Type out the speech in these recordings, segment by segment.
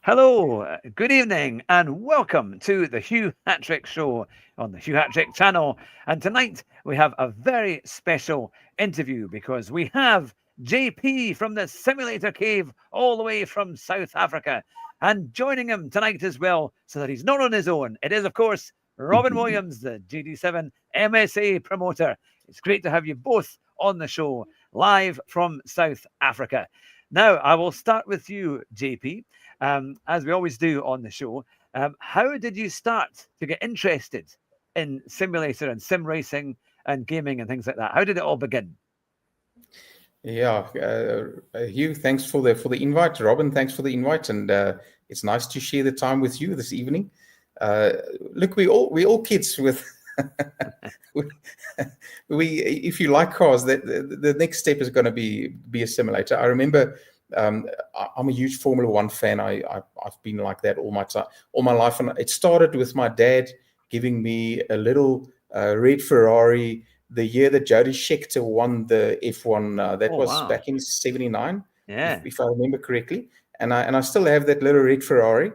Hello, good evening, and welcome to the Hugh Hatrick Show on the Hugh Hatrick channel. And tonight we have a very special interview because we have JP from the Simulator Cave all the way from South Africa. And joining him tonight as well, so that he's not on his own, it is, of course, Robin Williams, the GD7 MSA promoter. It's great to have you both on the show live from South Africa. Now, I will start with you, JP. As we always do on the show, how did you start to get interested in simulator and sim racing and gaming and things like that? How did it all begin? Yeah, Hugh, thanks for the invite. Robin, thanks for the invite, and it's nice to share the time with you this evening. Look, we all kids with. we if you like cars, the next step is going to be a simulator. I remember. I'm a huge Formula One fan. I've been like that all my life, and it started with my dad giving me a little red Ferrari the year that Jody Scheckter won the F1. That was wow. back in '79, Yeah. if I remember correctly. And I still have that little red Ferrari.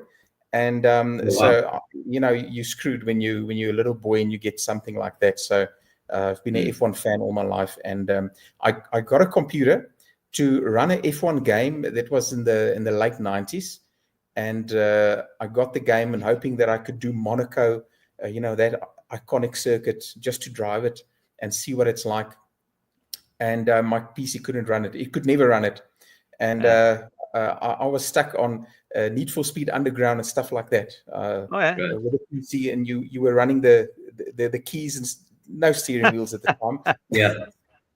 And so you're screwed when you're a little boy and you get something like that. So I've been an F1 fan all my life, and I got a computer to run an F1 game that was in the late 90s, and I got the game and hoping that I could do Monaco, that iconic circuit, just to drive it and see what it's like. And my PC couldn't run it; it could never run it, and I was stuck on Need for Speed Underground and stuff like that. With a PC, and you were running the keys and no steering wheels at the time. Yeah.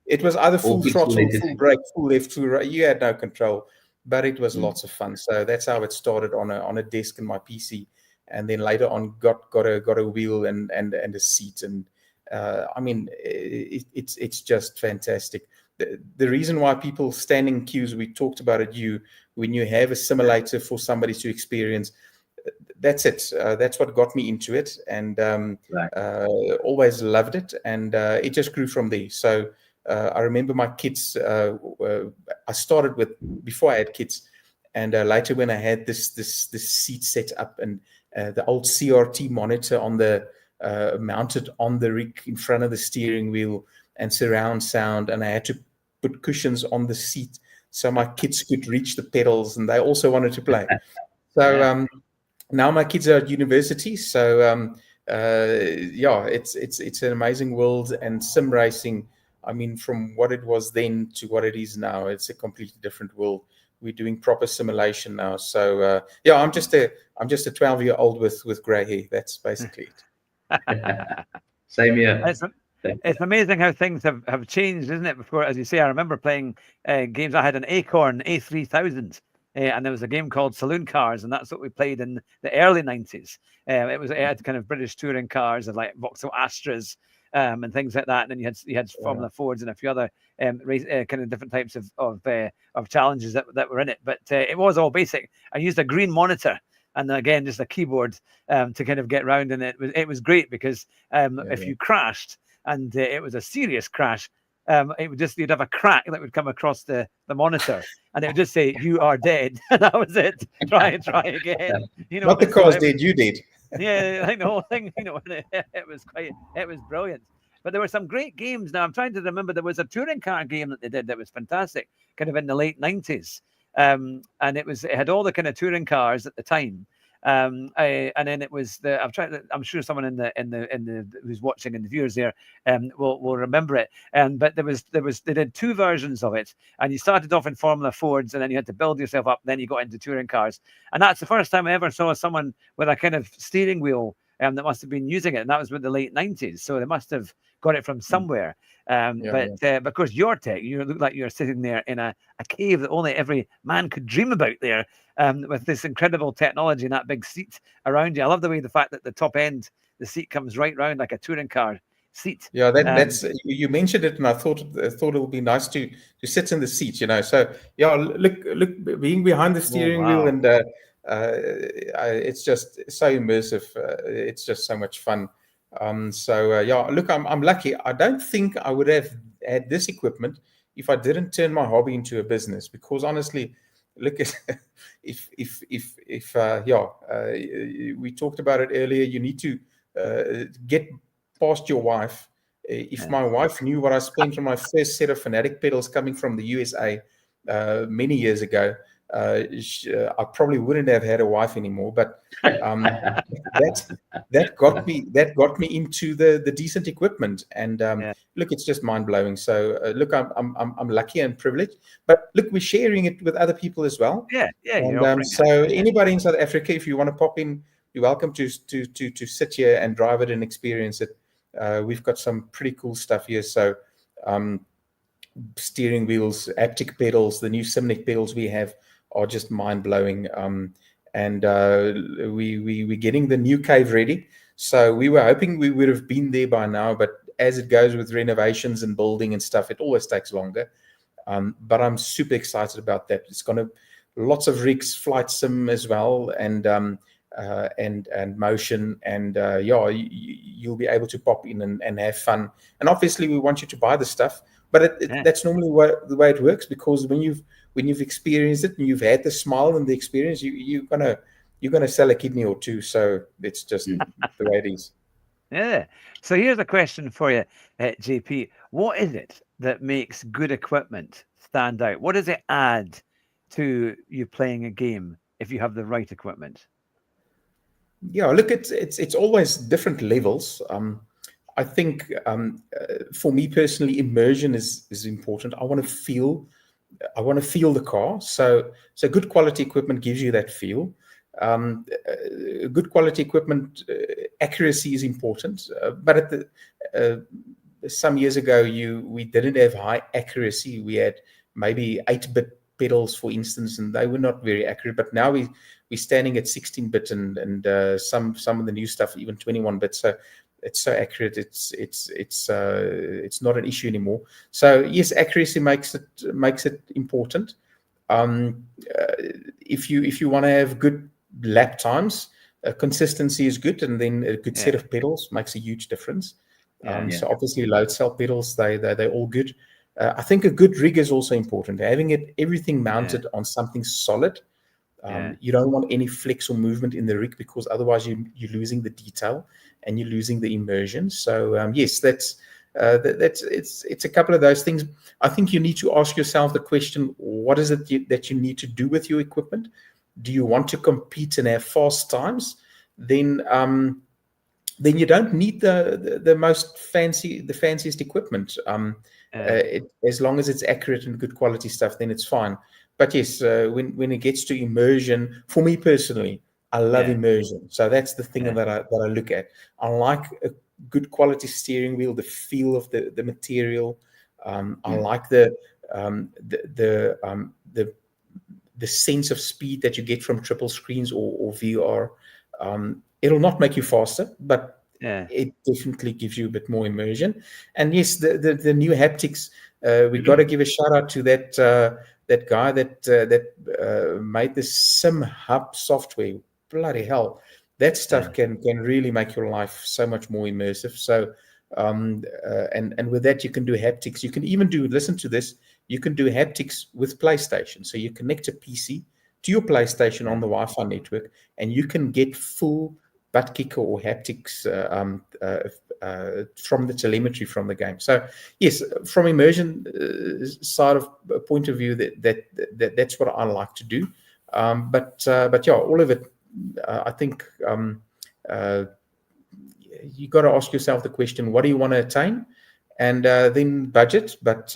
It was either full throttle, full brake, full left, full right. You had no control, but it was lots of fun. So that's how it started on a desk in my PC, and then later on got a wheel and a seat, and it's just fantastic. The reason why people stand in queues, we talked about it. When you have a simulator for somebody to experience, that's it. That's what got me into it, and always loved it, and it just grew from there. So. I remember my kids. I started with before I had kids, and later when I had this seat set up and the old CRT monitor on the mounted on the rig in front of the steering wheel and surround sound, and I had to put cushions on the seat so my kids could reach the pedals, and they also wanted to play. So now my kids are at university, so it's an amazing world, and sim racing. I mean, from what it was then to what it is now, it's a completely different world. We're doing proper simulation now. So I'm just a 12-year-old with grey hair. That's basically it. Same here. It's amazing how things have changed, isn't it? Before, as you say, I remember playing games. I had an Acorn A3000, and there was a game called Saloon Cars, and that's what we played in the early 90s. It had kind of British touring cars and like Vauxhall Astras. And things like that, and then you had Formula Fords and a few other kind of different types of challenges that were in it. But it was all basic. I used a green monitor, and then again just a keyboard to kind of get around, and it was great because if you crashed and it was a serious crash, it would you'd have a crack that would come across the monitor, and it would just say "You are dead," and that was it. Try again. Not the car's dead, you did. Yeah, I think the whole thing, it was brilliant. But there were some great games. Now I'm trying to remember. There was a touring car game that they did that was fantastic, kind of in the late 90s, and it had all the kind of touring cars at the time. And then it was I'm sure someone in the who's watching and the viewers there will remember it. But they did two versions of it, and you started off in Formula Fords, and then you had to build yourself up. Then you got into touring cars, and that's the first time I ever saw someone with a kind of steering wheel that must have been using it, and that was with the late 90s. So they must have got it from somewhere. But of course, your tech, you look like you're sitting there in a cave that only every man could dream about there, with this incredible technology and that big seat around you. I love the fact that the top end, the seat comes right round like a touring car seat. Yeah, that's you mentioned it, and I thought it would be nice to sit in the seat, So look, being behind the steering wheel, and it's just so immersive. It's just so much fun. Look, I'm lucky. I don't think I would have had this equipment if I didn't turn my hobby into a business, because honestly, look at if we talked about it earlier. You need to get past your wife. If my wife knew what I spent on my first set of Fanatic pedals coming from the USA many years ago, I probably wouldn't have had a wife anymore. But that got me into the decent equipment. And look, it's just mind blowing. So look, I'm lucky and privileged. But look, we're sharing it with other people as well. And so anybody in South Africa, if you want to pop in, you're welcome to sit here and drive it and experience it. We've got some pretty cool stuff here. So steering wheels, haptic pedals, the new Simnic pedals we have are just mind-blowing. And we're getting the new cave ready. So we were hoping we would have been there by now, but as it goes with renovations and building and stuff, it always takes longer. But I'm super excited about that. It's going to lots of rigs, flight sim as well, and motion, and you'll be able to pop in and have fun. And obviously we want you to buy the stuff, but that's normally the way it works, because when you've experienced it and you've had the smile and the experience, you're gonna sell a kidney or two. So it's just the way it is. Yeah. So here's a question for you, JP. What is it that makes good equipment stand out? What does it add to you playing a game if you have the right equipment? Yeah, look, it's always different levels. I think for me personally, immersion is important. I want to feel the car. So good quality equipment gives you that feel. Good quality equipment, accuracy is important. But some years ago, we didn't have high accuracy. We had maybe 8-bit pedals, for instance, and they were not very accurate. But now we're standing at 16-bit and some of the new stuff even 21-bit. So it's so accurate. It's not an issue anymore. So yes, accuracy makes it important. If you want to have good lap times, consistency is good, and then a good set of pedals makes a huge difference. So obviously load cell pedals, they're all good. I think a good rig is also important. Having everything mounted on something solid. You don't want any flex or movement in the rig, because otherwise you're losing the detail and you're losing the immersion. So yes, it's a couple of those things. I think you need to ask yourself the question: what is it that you need to do with your equipment? Do you want to compete and have fast times? Then you don't need the fanciest equipment. As long as it's accurate and good quality stuff, then it's fine. But yes, when it gets to immersion, for me personally, I love immersion. So that's the thing that I look at. I like a good quality steering wheel, the feel of the material. I like the sense of speed that you get from triple screens or VR. It'll not make you faster, but it definitely gives you a bit more immersion. And yes, the new haptics. We've got to give a shout out to that guy that made the Sim Hub software. Bloody hell, that stuff can really make your life so much more immersive. So and with that you can do haptics. You can even listen to this. You can do haptics with PlayStation. So you connect a PC to your PlayStation on the Wi-Fi network, and you can get full butt kicker or haptics from the telemetry from the game. So yes, from immersion side of point of view, that's what I like to do. But yeah, all of it, I think you got to ask yourself the question: what do you want to attain? And then budget. But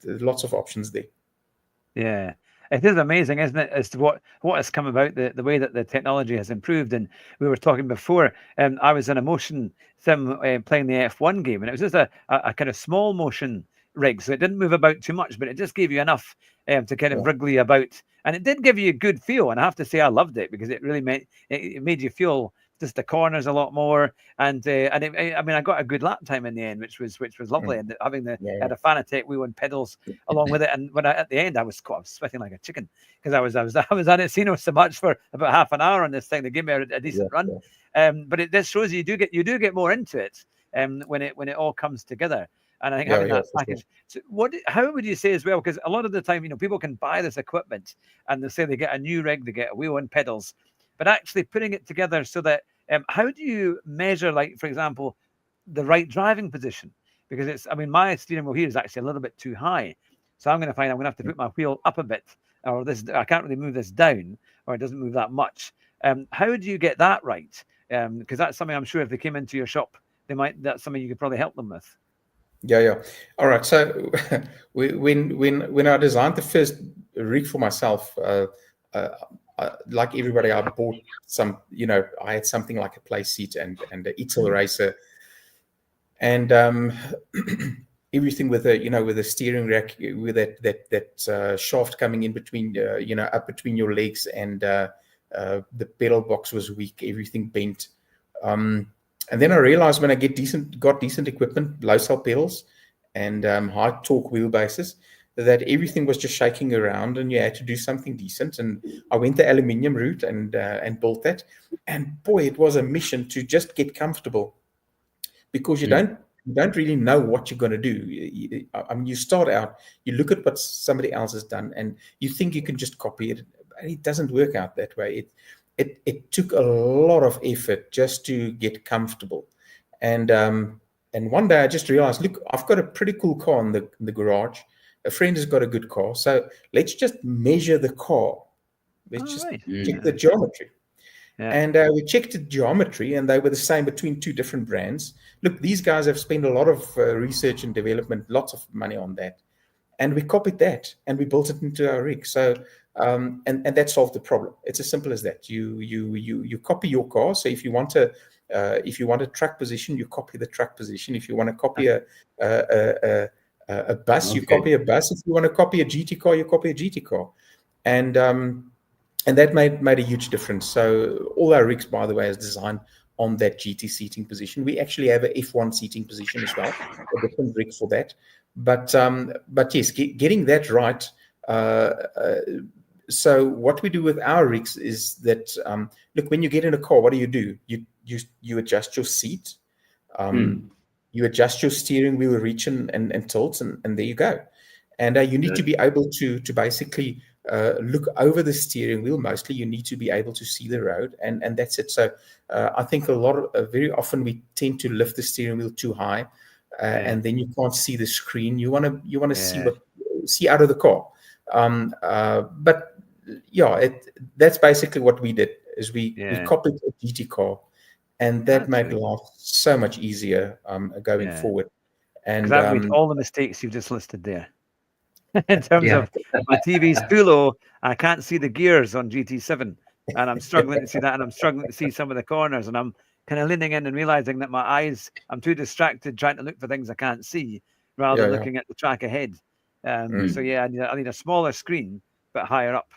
lots of options there. Yeah. It is amazing, isn't it, as to what has come about, the way that the technology has improved. And we were talking before, I was in a motion sim playing the F1 game, and it was just a kind of small motion rig, so it didn't move about too much, but it just gave you enough to kind of wriggle you about, and it did give you a good feel. And I have to say, I loved it, because it really made you feel just the corners a lot at I got a good lap time in the end, which was lovely. And having had a Fanatec wheel and pedals along with it, and at the end I was sweating like a chicken, because I was at it so much for about half an hour on this thing. They gave me a decent run. But it just shows you do get more into it when it all comes together. And I think Yeah, having yeah, that for sure. package. So how would you say as well? Because a lot of the time, people can buy this equipment and they say they get a new rig, they get a wheel and pedals, but actually putting it together so that how do you measure, like, for example, the right driving position? Because my steering wheel here is actually a little bit too high. So I'm going to have to put my wheel up a bit, or I can't really move this down, or it doesn't move that much. How do you get that right? Because that's something I'm sure if they came into your shop, that's something you could probably help them with. Yeah. All right. So when I designed the first rig for myself, like everybody, I bought some. I had something like a play seat and an Etel racer, and everything with a steering rack with that shaft coming in between, up between your legs, and the pedal box was weak, everything bent. And then I realized when I got decent equipment, low cell pedals and high torque wheelbases, that everything was just shaking around and you had to do something decent. And I went the aluminium route and built that. And boy, it was a mission to just get comfortable, because you don't really know what you're going to do. You start out, you look at what somebody else has done, and you think you can just copy it. It doesn't work out that way. It took a lot of effort just to get comfortable. And one day I just realized, look, I've got a pretty cool car in the garage. A friend has got a good car. So let's just measure the car. Let's check the geometry. Yeah. And we checked the geometry, and they were the same between two different brands. Look, these guys have spent a lot of research and development, lots of money on that. And we copied that and we built it into our rig. So, and that solved the problem. It's as simple as that. You copy your car. So if you want a track position, you copy the track position. If you want to copy a bus, you copy a bus. If you want to copy a GT car, you copy a GT car. And that made a huge difference. So all our rigs, by the way, is designed on that GT seating position. We actually have a F1 seating position as well, a different rig for that. But yes, getting that right. So what we do with our rigs is that, look, when you get in a car, what do? You adjust your seat, you adjust your steering wheel reach and tilt, and there you go. And you need to be able to basically look over the steering wheel. Mostly, you need to be able to see the road, and that's it. So I think very often we tend to lift the steering wheel too high. And then you can't see the screen. You want to see out of the car. But yeah, that's basically what we did. Is we copied a GT car, and that made life so much easier going forward. And that reads all the mistakes you've just listed there. In terms of my TV's too low, I can't see the gears on GT7, and I'm struggling to see that, and I'm struggling to see some of the corners, and I'm kind of leaning in and realizing that I'm too distracted trying to look for things I can't see rather than looking at the track ahead. So I need a smaller screen but higher up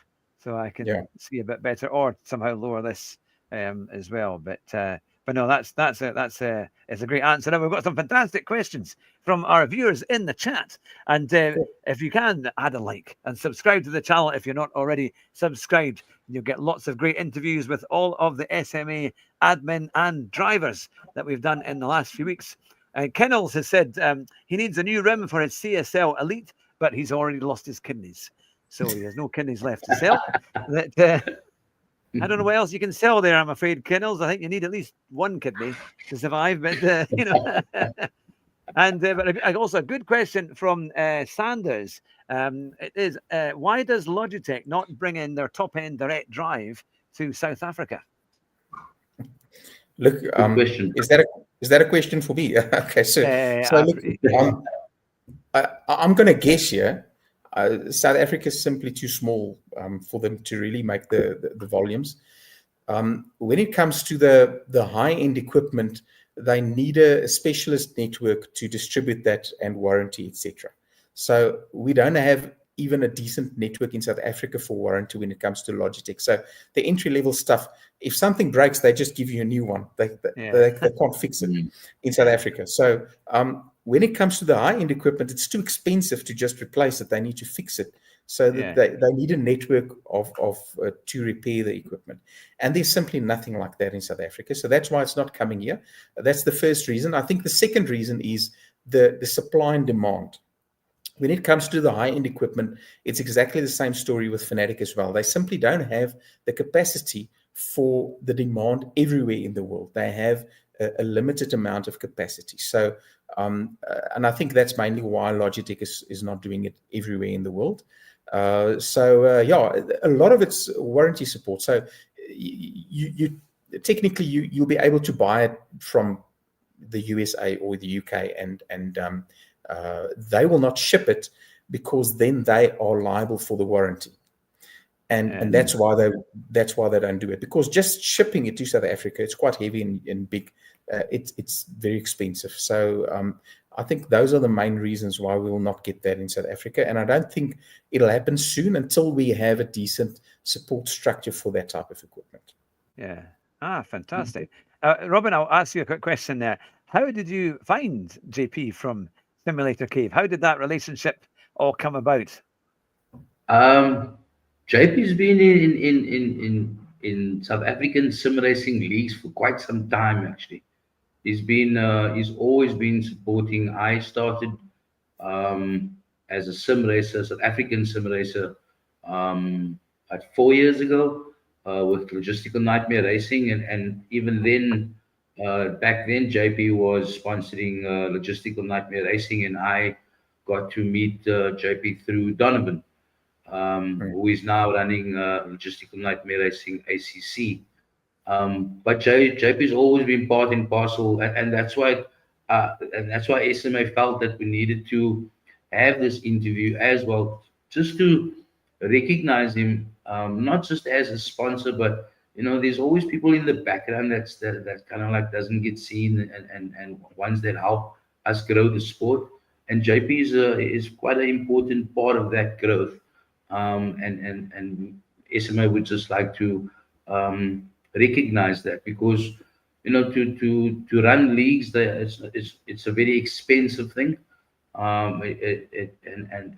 so I can see a bit better, or somehow lower this as well. But no, that's it's a great answer. Now we've got some fantastic questions from our viewers in the chat, and if you can, add a like and subscribe to the channel if you're not already subscribed. You'll get lots of great interviews with all of the SMA admin and drivers that we've done in the last few weeks. Kennels has said he needs a new rim for his CSL Elite, but he's already lost his kidneys, so he has no kidneys left to sell. I don't know what else you can sell there, I'm afraid, Kennels. I think you need at least one kidney to survive, but And but also a good question from Sanders. It is, why does Logitech not bring in their top-end direct drive to South Africa? Look, is that a question for me? Okay, so look, I'm going to guess here. South Africa is simply too small for them to really make the volumes. When it comes to the high-end equipment, they need a specialist network to distribute that and warranty, etc. So we don't have even a decent network in South Africa for warranty when it comes to Logitech. So the entry-level stuff, if something breaks, they just give you a new one. They can't fix it in South Africa. So when it comes to the high-end equipment, it's too expensive to just replace it. They need to fix it. So that they need a network of to repair the equipment. And there's simply nothing like that in South Africa. So that's why it's not coming here. That's the first reason. I think the second reason is the supply and demand. When it comes to the high-end equipment, it's exactly the same story with Fnatic as well. They simply don't have the capacity for the demand everywhere in the world. They have a limited amount of capacity. So, and I think that's mainly why Logitech is not doing it everywhere in the world. Yeah, a lot of it's warranty support. So you technically you'll be able to buy it from the USA or the UK, and they will not ship it because then they are liable for the warranty, and that's why they don't do it, because just shipping it to South Africa, it's quite heavy and big. It's very expensive. So I think those are the main reasons why we will not get that in South Africa, and I don't think it'll happen soon until we have a decent support structure for that type of equipment. Yeah. Fantastic. Robin, I'll ask you a quick question there. How did you find JP from Simulator Cave? How did that relationship all come about? JP's been in South African sim racing leagues for quite some time, actually. He's always been supporting. I started as a sim racer, South African sim racer, 4 years ago with Logistical Nightmare Racing, and even then, back then, JP was sponsoring Logistical Nightmare Racing, and I got to meet JP through Donovan, who is now running Logistical Nightmare Racing ACC. But JP's always been part and parcel, and that's why SMA felt that we needed to have this interview as well, just to recognize him, not just as a sponsor, but there's always people in the background that kind of like doesn't get seen, and ones that help us grow the sport. And JP is quite an important part of that growth, and SMA would just like to recognize that, because to run leagues, it's a very expensive thing, and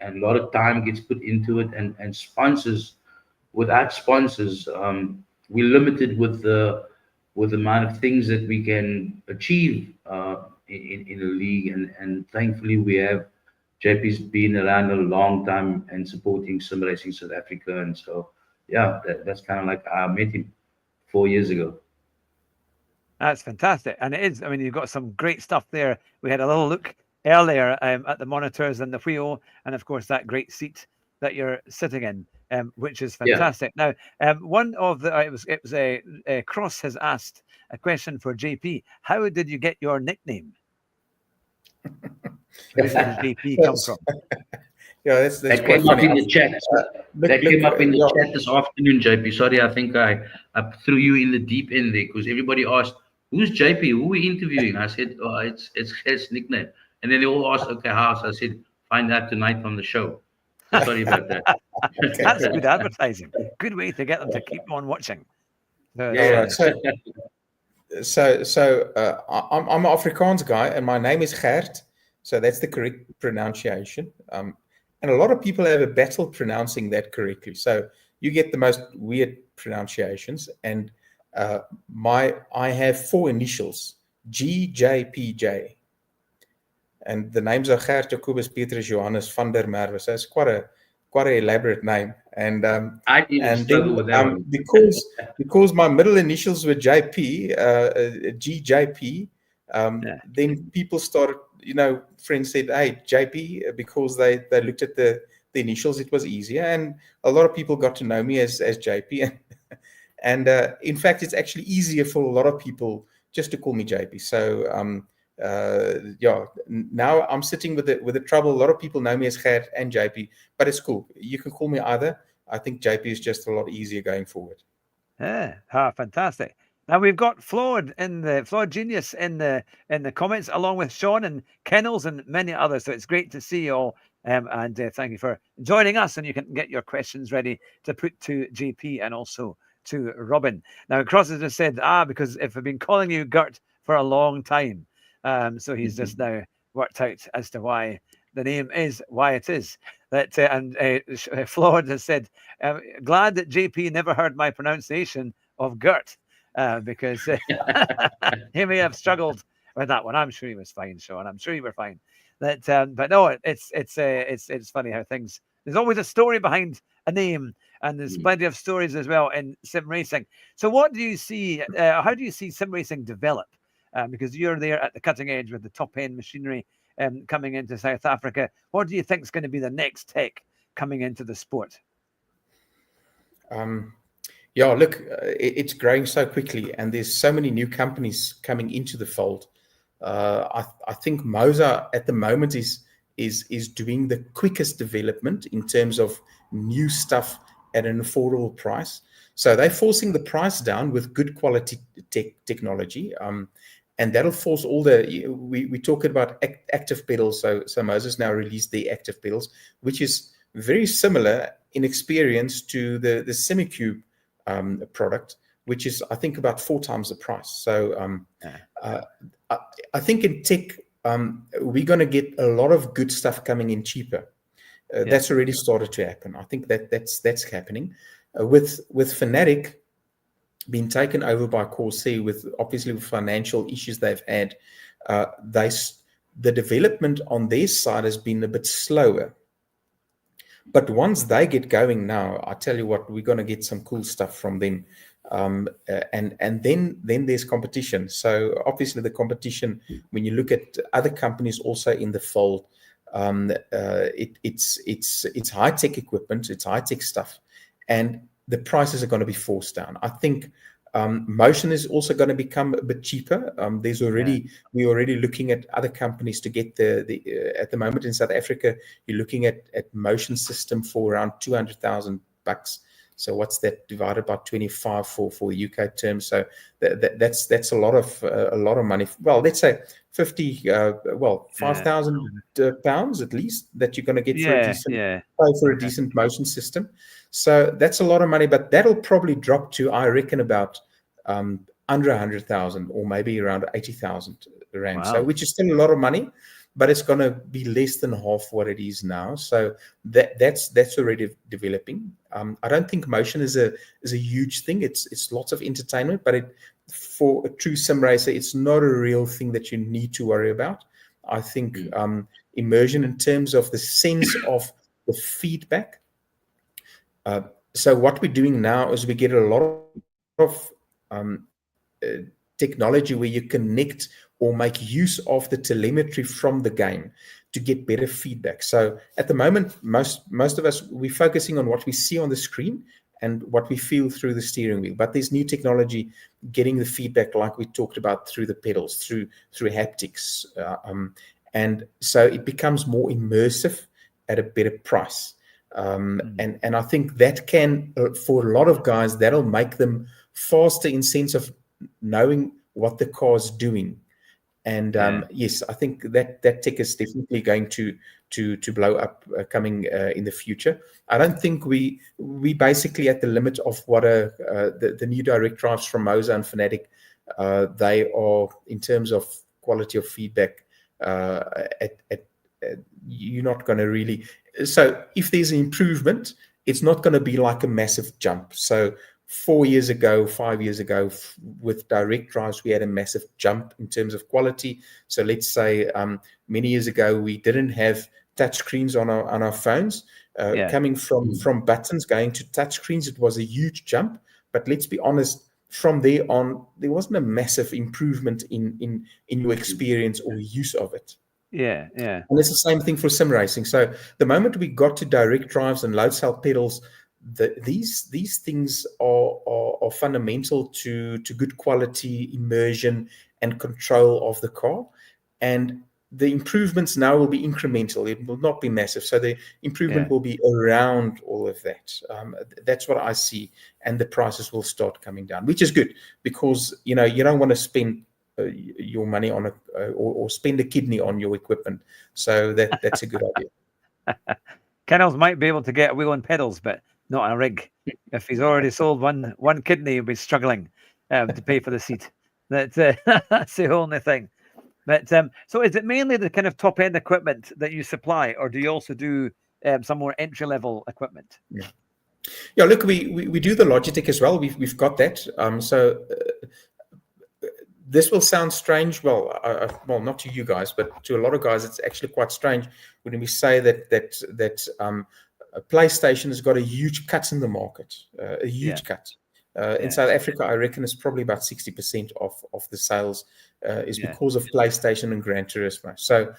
a lot of time gets put into it, and sponsors, without sponsors, we're limited with the amount of things that we can achieve in a league, and thankfully we have JP's been around a long time and supporting sim racing South Africa, and so yeah, that's kind of like I met him 4 years ago. That's fantastic. And it is, I mean, you've got some great stuff there. We had a little look earlier at the monitors and the wheel, and of course that great seat that you're sitting in, which is fantastic. Yeah. Now, one of the, it was a Cross has asked a question for JP. How did you get your nickname? Where did JP come from? Yeah, that's that came up in the chat. That came up in the chat this afternoon, JP. Sorry, I think I threw you in the deep end there, because everybody asked, "Who's JP? Who are we interviewing?" I said, "Oh, it's his nickname." And then they all asked, "Okay, how?" So I said, "Find out tonight on the show." So sorry about that. Okay. That's good advertising. Good way to get them to keep on watching. Yeah. So I'm an Afrikaans guy, and my name is Gert. So that's the correct pronunciation. And a lot of people have a battle pronouncing that correctly. So you get the most weird pronunciations. And I have 4 initials, GJPJ. And the names are Gert, Jacobus, Petrus, Johannes, van der Merwe. So it's quite an elaborate name. And I didn't struggle with that one. because my middle initials were JP, GJP, then people started, friends said, "Hey, JP," because they looked at the initials, it was easier, and a lot of people got to know me as JP, and in fact, it's actually easier for a lot of people just to call me JP. So yeah, now I'm sitting with the trouble. A lot of people know me as Gert and JP, but it's cool. You can call me either. I think JP is just a lot easier going forward. Yeah, fantastic. Now we've got Flawed Genius in the comments, along with Sean and Kennels and many others. So it's great to see you all, and thank you for joining us. And you can get your questions ready to put to JP and also to Robin. Now Cross has just said, because if I've been calling you Gert for a long time, so he's just now worked out as to why the name is why it is. That and Flawed has said, glad that JP never heard my pronunciation of Gert. Because he may have struggled with that one. I'm sure he was fine, Sean. I'm sure you were fine. But no, it's funny how things. There's always a story behind a name, and there's plenty of stories as well in sim racing. So, what do you see? How do you see sim racing develop? Because you're there at the cutting edge with the top end machinery coming into South Africa. What do you think is going to be the next tech coming into the sport? Yeah, look, it's growing so quickly, and there's so many new companies coming into the fold. I think Moza at the moment is doing the quickest development in terms of new stuff at an affordable price. So they're forcing the price down with good quality technology, and that'll force all the. We talk about active pedals. So Moza's now released the active pedals, which is very similar in experience to the SemiCube product, which is I think about 4 times the price. So I think in tech we're going to get a lot of good stuff coming in cheaper. That's already started to happen. I think that's happening with Fanatic being taken over by Corsair, with obviously with financial issues they've had. The development on their side has been a bit slower. But once they get going now, I tell you what, we're going to get some cool stuff from them. And then there's competition. So obviously the competition, when you look at other companies also in the fold, it's high-tech equipment, it's high-tech stuff, and the prices are going to be forced down. I think motion is also going to become a bit cheaper. We're already looking at other companies to get at the moment in South Africa, you're looking at motion system for around $200,000. So what's that divided by 25 for the UK term? So that's a lot of money. Well, let's say 5,000 pounds at least that you're going to get for a decent motion system. So that's a lot of money, but that'll probably drop to, I reckon, about under 100,000 or maybe around 80,000 rand. Wow. So which is still a lot of money, but it's going to be less than half what it is now. So that's already developing. I don't think motion is a huge thing. It's lots of entertainment, but for a true sim racer, it's not a real thing that you need to worry about. I think immersion in terms of the sense of the feedback. So what we're doing now is we get a lot of technology where you connect or make use of the telemetry from the game to get better feedback. So at the moment, most of us, we're focusing on what we see on the screen and what we feel through the steering wheel. But there's new technology getting the feedback like we talked about through the pedals, through haptics. And so it becomes more immersive at a better price. And I think that can, for a lot of guys, that'll make them faster in sense of knowing what the car's doing. And yes, I think that tech is definitely going to blow up coming in the future. I don't think we basically at the limit of what the new direct drives from Moza and Fanatic, they are in terms of quality of feedback. You're not going to really. So if there's an improvement, it's not going to be like a massive jump. So 4 years ago, 5 years ago, with direct drives, we had a massive jump in terms of quality. So let's say many years ago, we didn't have touch screens on our phones. Coming from buttons going to touch screens, it was a huge jump. But let's be honest, from there on, there wasn't a massive improvement in your experience or use of it. Yeah. And it's the same thing for sim racing. So the moment we got to direct drives and load cell pedals, these things are fundamental to good quality immersion and control of the car. And the improvements now will be incremental. It will not be massive. So the improvement will be around all of that. That's what I see. And the prices will start coming down, which is good because, you don't want to spend your money on or spend a kidney on your equipment. So that's a good idea. Kennels might be able to get a wheel and pedals, but not a rig. If he's already sold one kidney, he'll be struggling to pay for the seat. That's the only thing. But so is it mainly the kind of top end equipment that you supply, or do you also do some more entry level equipment? Yeah. Look, we do the Logitech as well. We've got that. So this will sound strange. Well, not to you guys, but to a lot of guys, it's actually quite strange when we say that PlayStation has got a huge cut in the market, a huge cut. In South Africa, I reckon it's probably about 60% of the sales is because of PlayStation and Gran Turismo. So,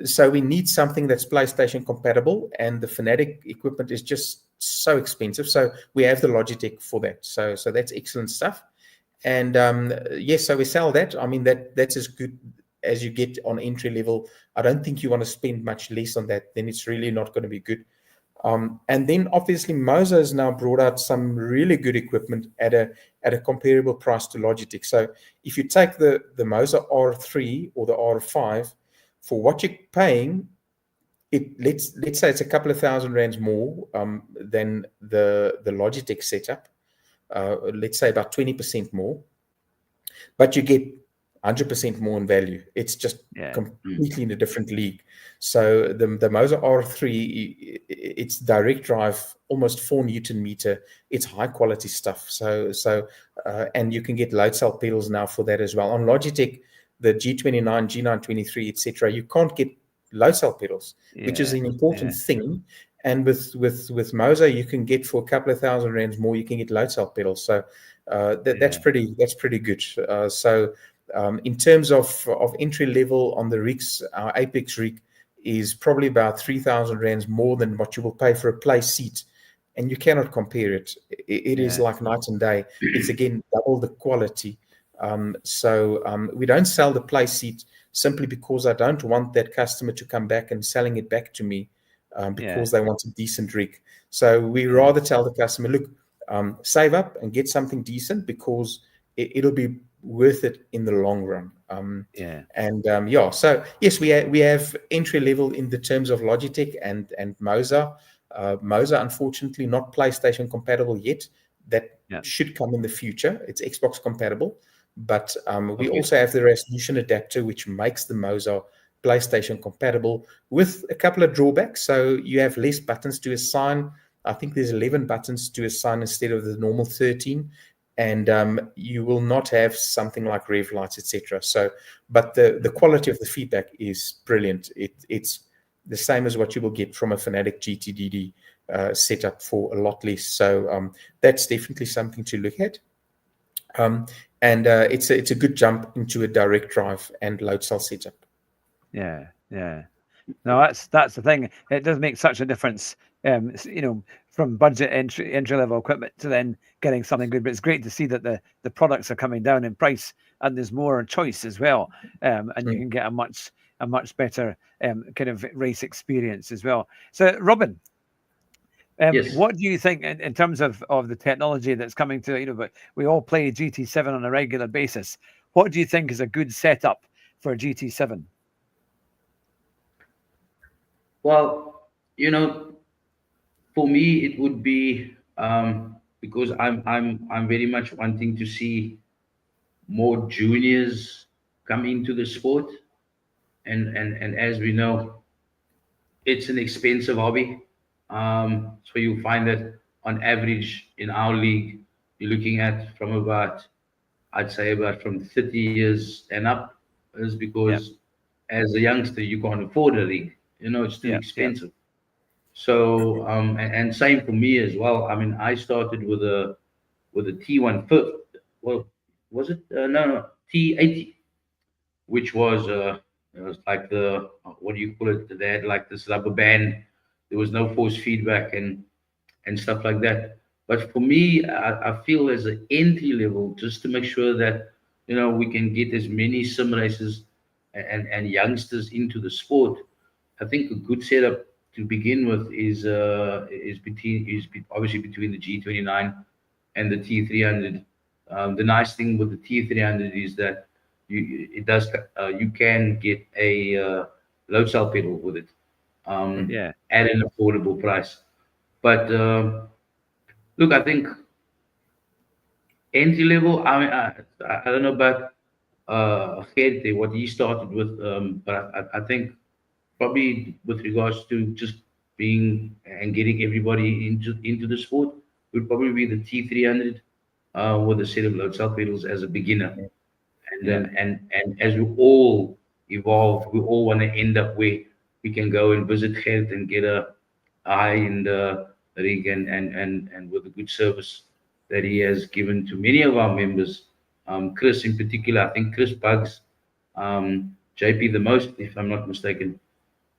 so we need something that's PlayStation compatible, and the Fanatic equipment is just so expensive. So we have the Logitech for that. So that's excellent stuff. And yes, so we sell that. I mean, that's as good as you get on entry level. I don't think you want to spend much less on that. Then it's really not going to be good. And then obviously Moza has now brought out some really good equipment at a comparable price to Logitech. So if you take the Moza R3 or the R5, for what you're paying, let's say it's a couple of $1,000 more than the Logitech setup. Let's say about 20% more, but you get 100% more in value. It's just completely in a different league. So the Moza R3, it's direct drive, almost 4 Newton meter. It's high quality stuff. So and you can get load cell pedals now for that as well. On Logitech, the G29, G923, etc., you can't get load cell pedals, which is an important thing. And with Moza, you can get for a couple of $1,000 more, you can get load cell pedals. So that's pretty good. In terms of entry level on the rigs, our Apex rig is probably about 3,000 rands more than what you will pay for a play seat, and you cannot compare it. It is like night and day. It's again double the quality. We don't sell the play seat simply because I don't want that customer to come back and selling it back to me because they want a decent rig. So we rather tell the customer, look, save up and get something decent because it'll be worth it in the long run. So yes, we have entry level in the terms of Logitech and Moza. Moza, unfortunately, not PlayStation compatible yet. That should come in the future. It's Xbox compatible, but we also have the resolution adapter, which makes the Moza PlayStation compatible with a couple of drawbacks. So you have less buttons to assign. I think there's 11 buttons to assign instead of the normal 13. And you will not have something like rev lights, etc. So, but the quality of the feedback is brilliant. It's the same as what you will get from a Fanatic GTDD setup for a lot less. So that's definitely something to look at. It's a good jump into a direct drive and load cell setup. No, that's the thing. It does make such a difference. From budget entry level equipment to then getting something good. But it's great to see that the products are coming down in price and there's more choice as well. And you can get a much better kind of race experience as well. So Robin, what do you think in terms of the technology that's coming to, but we all play GT7 on a regular basis. What do you think is a good setup for GT7? Well, for me, it would be because I'm very much wanting to see more juniors come into the sport, and as we know, it's an expensive hobby. So you find that on average in our league, you're looking at I'd say about from 30 years and up, is because as a youngster you can't afford a league. It's too expensive. So and same for me as well. I mean, I started with a T150. Well, was it no T80, which was it was like the what do you call it? They had like this rubber band. There was no force feedback and stuff like that. But for me, I feel as an entry level, just to make sure that we can get as many sim racers and youngsters into the sport. I think a good setup to begin with is obviously between the G29 and the T300. The nice thing with the T300 is that you can get a load cell pedal with it at an affordable price. But look, I think entry level. I mean, I don't know about Gerte, what he started with, but I think probably with regards to just being and getting everybody into the sport would probably be the T300 with a set of load cell pedals as a beginner. And then and as we all evolve, we all want to end up where we can go and visit Gert and get a eye in the rig and with the good service that he has given to many of our members. Chris in particular, I think Chris bugs JP the most, if I'm not mistaken.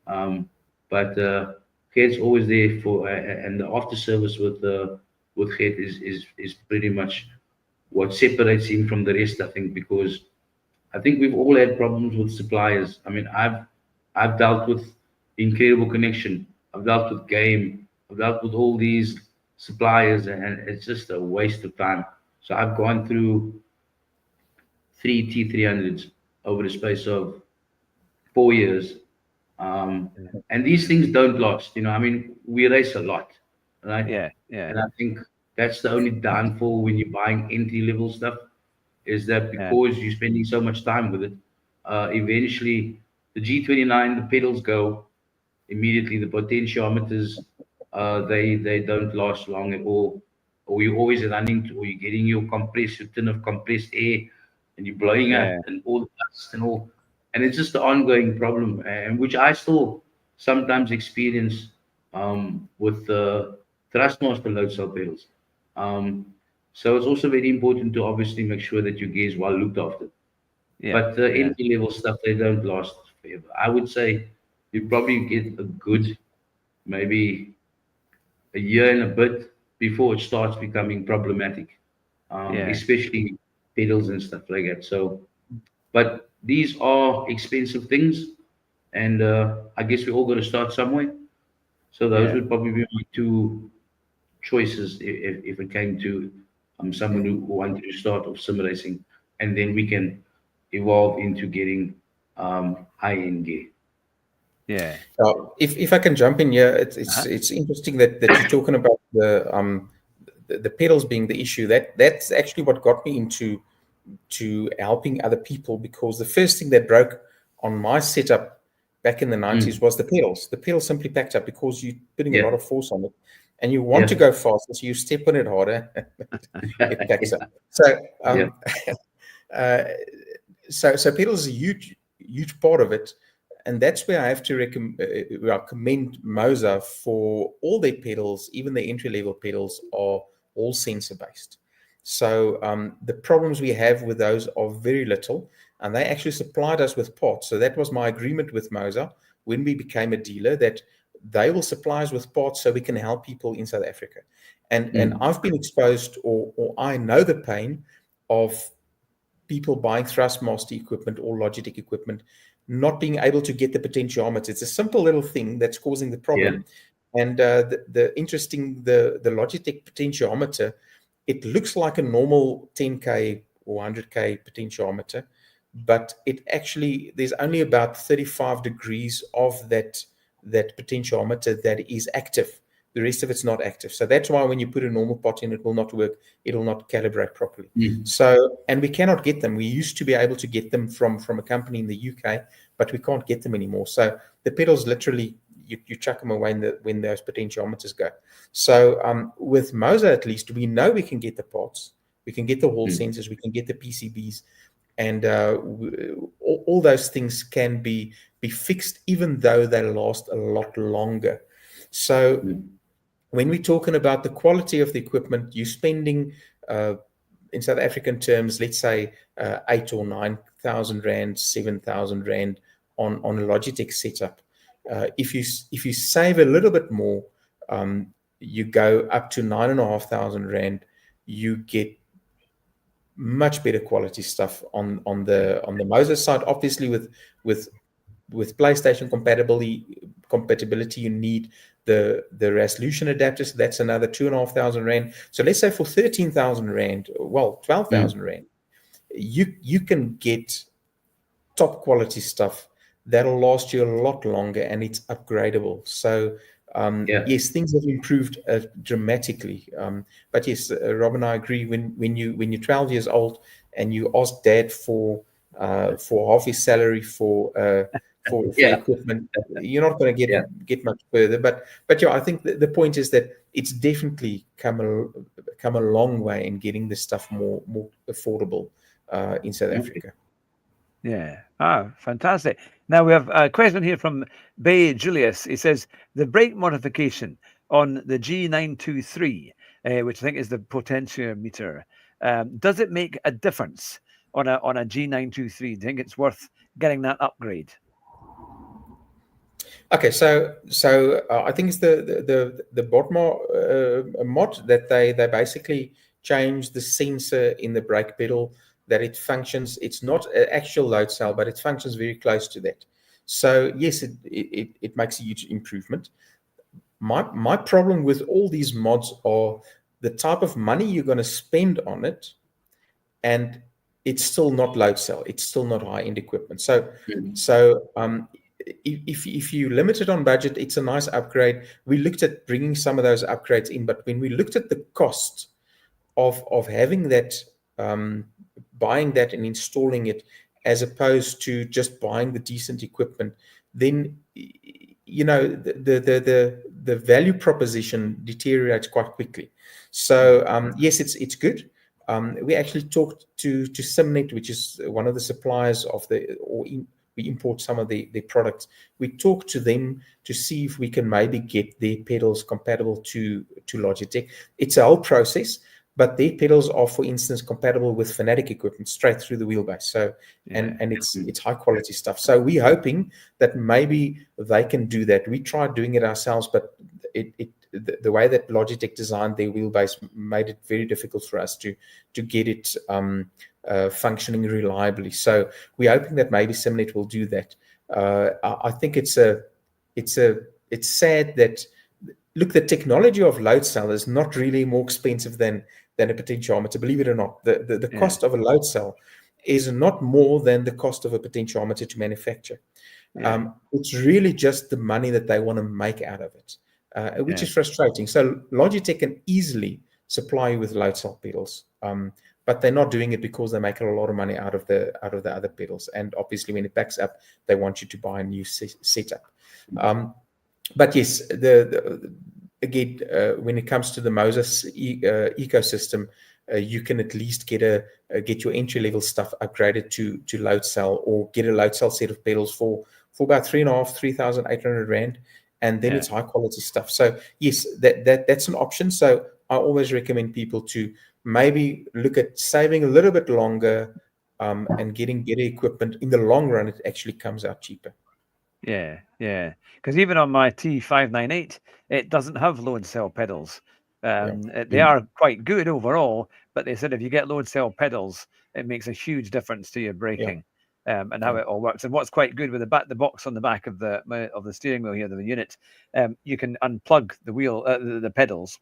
But Gert's always there for, and the after service with Gert is pretty much what separates him from the rest, I think, because I think we've all had problems with suppliers. I mean, I've dealt with Incredible Connection, I've dealt with Game, I've dealt with all these suppliers, and it's just a waste of time. So I've gone through 3T300s over the space of 4 years. And these things don't last. I mean, we race a lot, right? Yeah. And I think that's the only downfall when you're buying entry level stuff, is that because you're spending so much time with it, eventually the G29, the pedals go immediately. The potentiometers, they don't last long at all. Or you're always running to, or you're getting your tin of compressed air, and you're blowing up and all the dust and all. And it's just an ongoing problem, and which I still sometimes experience with the Thrustmaster load cell pedals. So it's also very important to obviously make sure that your gear is well looked after. But the entry level stuff, they don't last forever. I would say you probably get a good, maybe a year and a bit before it starts becoming problematic, especially pedals and stuff like that. So, but these are expensive things, and I guess we all got to start somewhere. So those would probably be my two choices if it came to someone who wanted to start off sim racing, and then we can evolve into getting high-end gear. Yeah. If I can jump in here, it's interesting that you're talking about the pedals being the issue. That's actually what got me into helping other people, because the first thing that broke on my setup back in the 90s was the pedals. The pedals simply packed up because you're putting a lot of force on it, and you want to go faster, so you step on it harder, it packs up. So pedals is a huge part of it, and that's where I have to commend Moza for all their pedals. Even the entry-level pedals are all sensor-based. So the problems we have with those are very little, and they actually supplied us with parts. So that was my agreement with Moza when we became a dealer, that they will supply us with parts so we can help people in South Africa. And I've been exposed, or I know the pain of people buying Thrustmaster equipment or Logitech equipment, not being able to get the potentiometer. It's a simple little thing that's causing the problem. And the Logitech potentiometer, it looks like a normal 10K or 100K potentiometer, but it actually, there's only about 35 degrees of that potentiometer that is active. The rest of it's not active. So that's why when you put a normal pot in, it will not work. It will not calibrate properly. So, and we cannot get them. We used to be able to get them from a company in the UK, but we can't get them anymore. So the pedals literally, you chuck them away when those potentiometers go. So with Moza, at least, we know we can get the parts. We can get the wall sensors. We can get the PCBs. And all those things can be fixed, even though they last a lot longer. So when we're talking about the quality of the equipment, you're spending, in South African terms, let's say 8,000 or 9,000 rand, 7,000 rand on a Logitech setup. If you save a little bit more, you go up to 9,500 rand. You get much better quality stuff on the Moza side. Obviously, with PlayStation compatibility, you need the resolution adapter. So that's another 2,500 rand. So let's say for 13,000 rand, well, 12,000 rand, you can get top quality stuff that'll last you a lot longer, and it's upgradable. So yes, things have improved dramatically. But yes, Rob and I agree. When you're 12 years old and you ask Dad for half his salary for equipment, you're not going to get much further. But yeah, I think the point is that it's definitely come a long way in getting this stuff more affordable. in South Africa. Yeah. Fantastic. Now we have a question here from Bay Julius. He says the brake modification on the G923, which I think is the potentiometer, does it make a difference on a G923? Do you think it's worth getting that upgrade? Okay, so I think it's the Botmar mod that they basically changed the sensor in the brake pedal, that it functions. It's not an actual load cell, but it functions very close to that. So yes, it makes a huge improvement. My problem with all these mods are the type of money you're going to spend on it, and it's still not load cell. It's still not high-end equipment. So if you limit it on budget, it's a nice upgrade. We looked at bringing some of those upgrades in, but when we looked at the cost of having that, buying that and installing it, as opposed to just buying the decent equipment, then the value proposition deteriorates quite quickly. So yes, it's good. We actually talked to Simnet, which is one of the suppliers of we import some of their products. We talked to them to see if we can maybe get their pedals compatible to Logitech. It's a whole process, but their pedals are, for instance, compatible with Fanatic equipment straight through the wheelbase. So and it's high quality stuff. So we're hoping that maybe they can do that. We tried doing it ourselves, but the way that Logitech designed their wheelbase made it very difficult for us to get it functioning reliably. So we're hoping that maybe Simnet will do that. I think it's sad that, look, the technology of load cell is not really more expensive than a potentiometer. Believe it or not, the cost of a load cell is not more than the cost of a potentiometer to manufacture. It's really just the money that they want to make out of it, which is frustrating. So Logitech can easily supply you with load cell pedals, but they're not doing it because they make a lot of money out of the other pedals. And obviously, when it backs up, they want you to buy a new setup. But yes, again, when it comes to the Moses ecosystem, you can at least get your entry level stuff upgraded to load cell, or get a load cell set of pedals for about 3,800 Rand, and then it's high quality stuff. So yes, that's an option. So I always recommend people to maybe look at saving a little bit longer, and getting better equipment. In the long run, it actually comes out cheaper. Yeah. Because even on my T598, it doesn't have load cell pedals. They are quite good overall, but they said if you get load cell pedals, it makes a huge difference to your braking, and how it all works. And what's quite good with the box on the back of the steering wheel here, the unit, you can unplug the wheel, the pedals,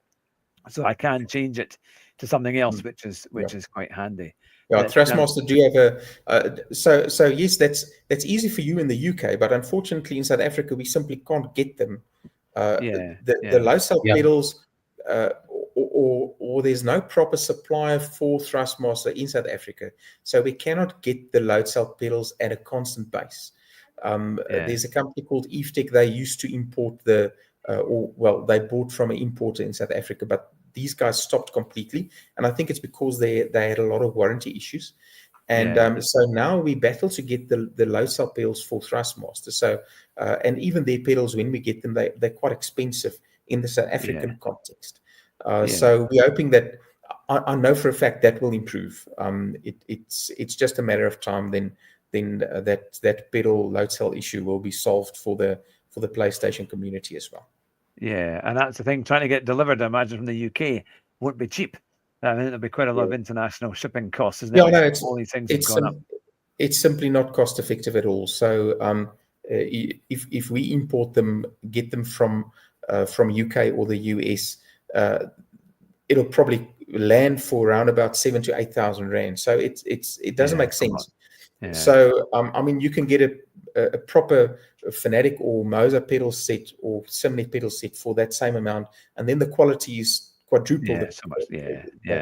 so I can change it to something else, which is quite handy. Yeah, Thrustmaster do have so yes, that's easy for you in the UK, but unfortunately in South Africa we simply can't get them. The low cell pedals, or there's no proper supplier for Thrustmaster in South Africa, so we cannot get the load cell pedals at a constant base. There's a company called Evetech. They used to import they bought from an importer in South Africa, but these guys stopped completely, and I think it's because they had a lot of warranty issues, and so now we battle to get the low cell pedals for Thrustmaster. So and even their pedals, when we get them, they're quite expensive in the South African context. So we're hoping that, I know for a fact that will improve. It's just a matter of time. Then that pedal load cell issue will be solved for the PlayStation community as well. Yeah, and that's the thing. Trying to get delivered, I imagine, from the UK won't be cheap. I mean, there'll be quite a lot of international shipping costs, isn't it? Yeah, no, all these things have gone up. It's simply not cost effective at all. So if we import them, get them from UK or the US, it'll probably land for around about 7,000 to 8,000 Rand. So it doesn't make sense. So I mean, you can get a proper Fanatic or Moser pedal set or Simnet pedal set for that same amount, and then the quality is quadruple.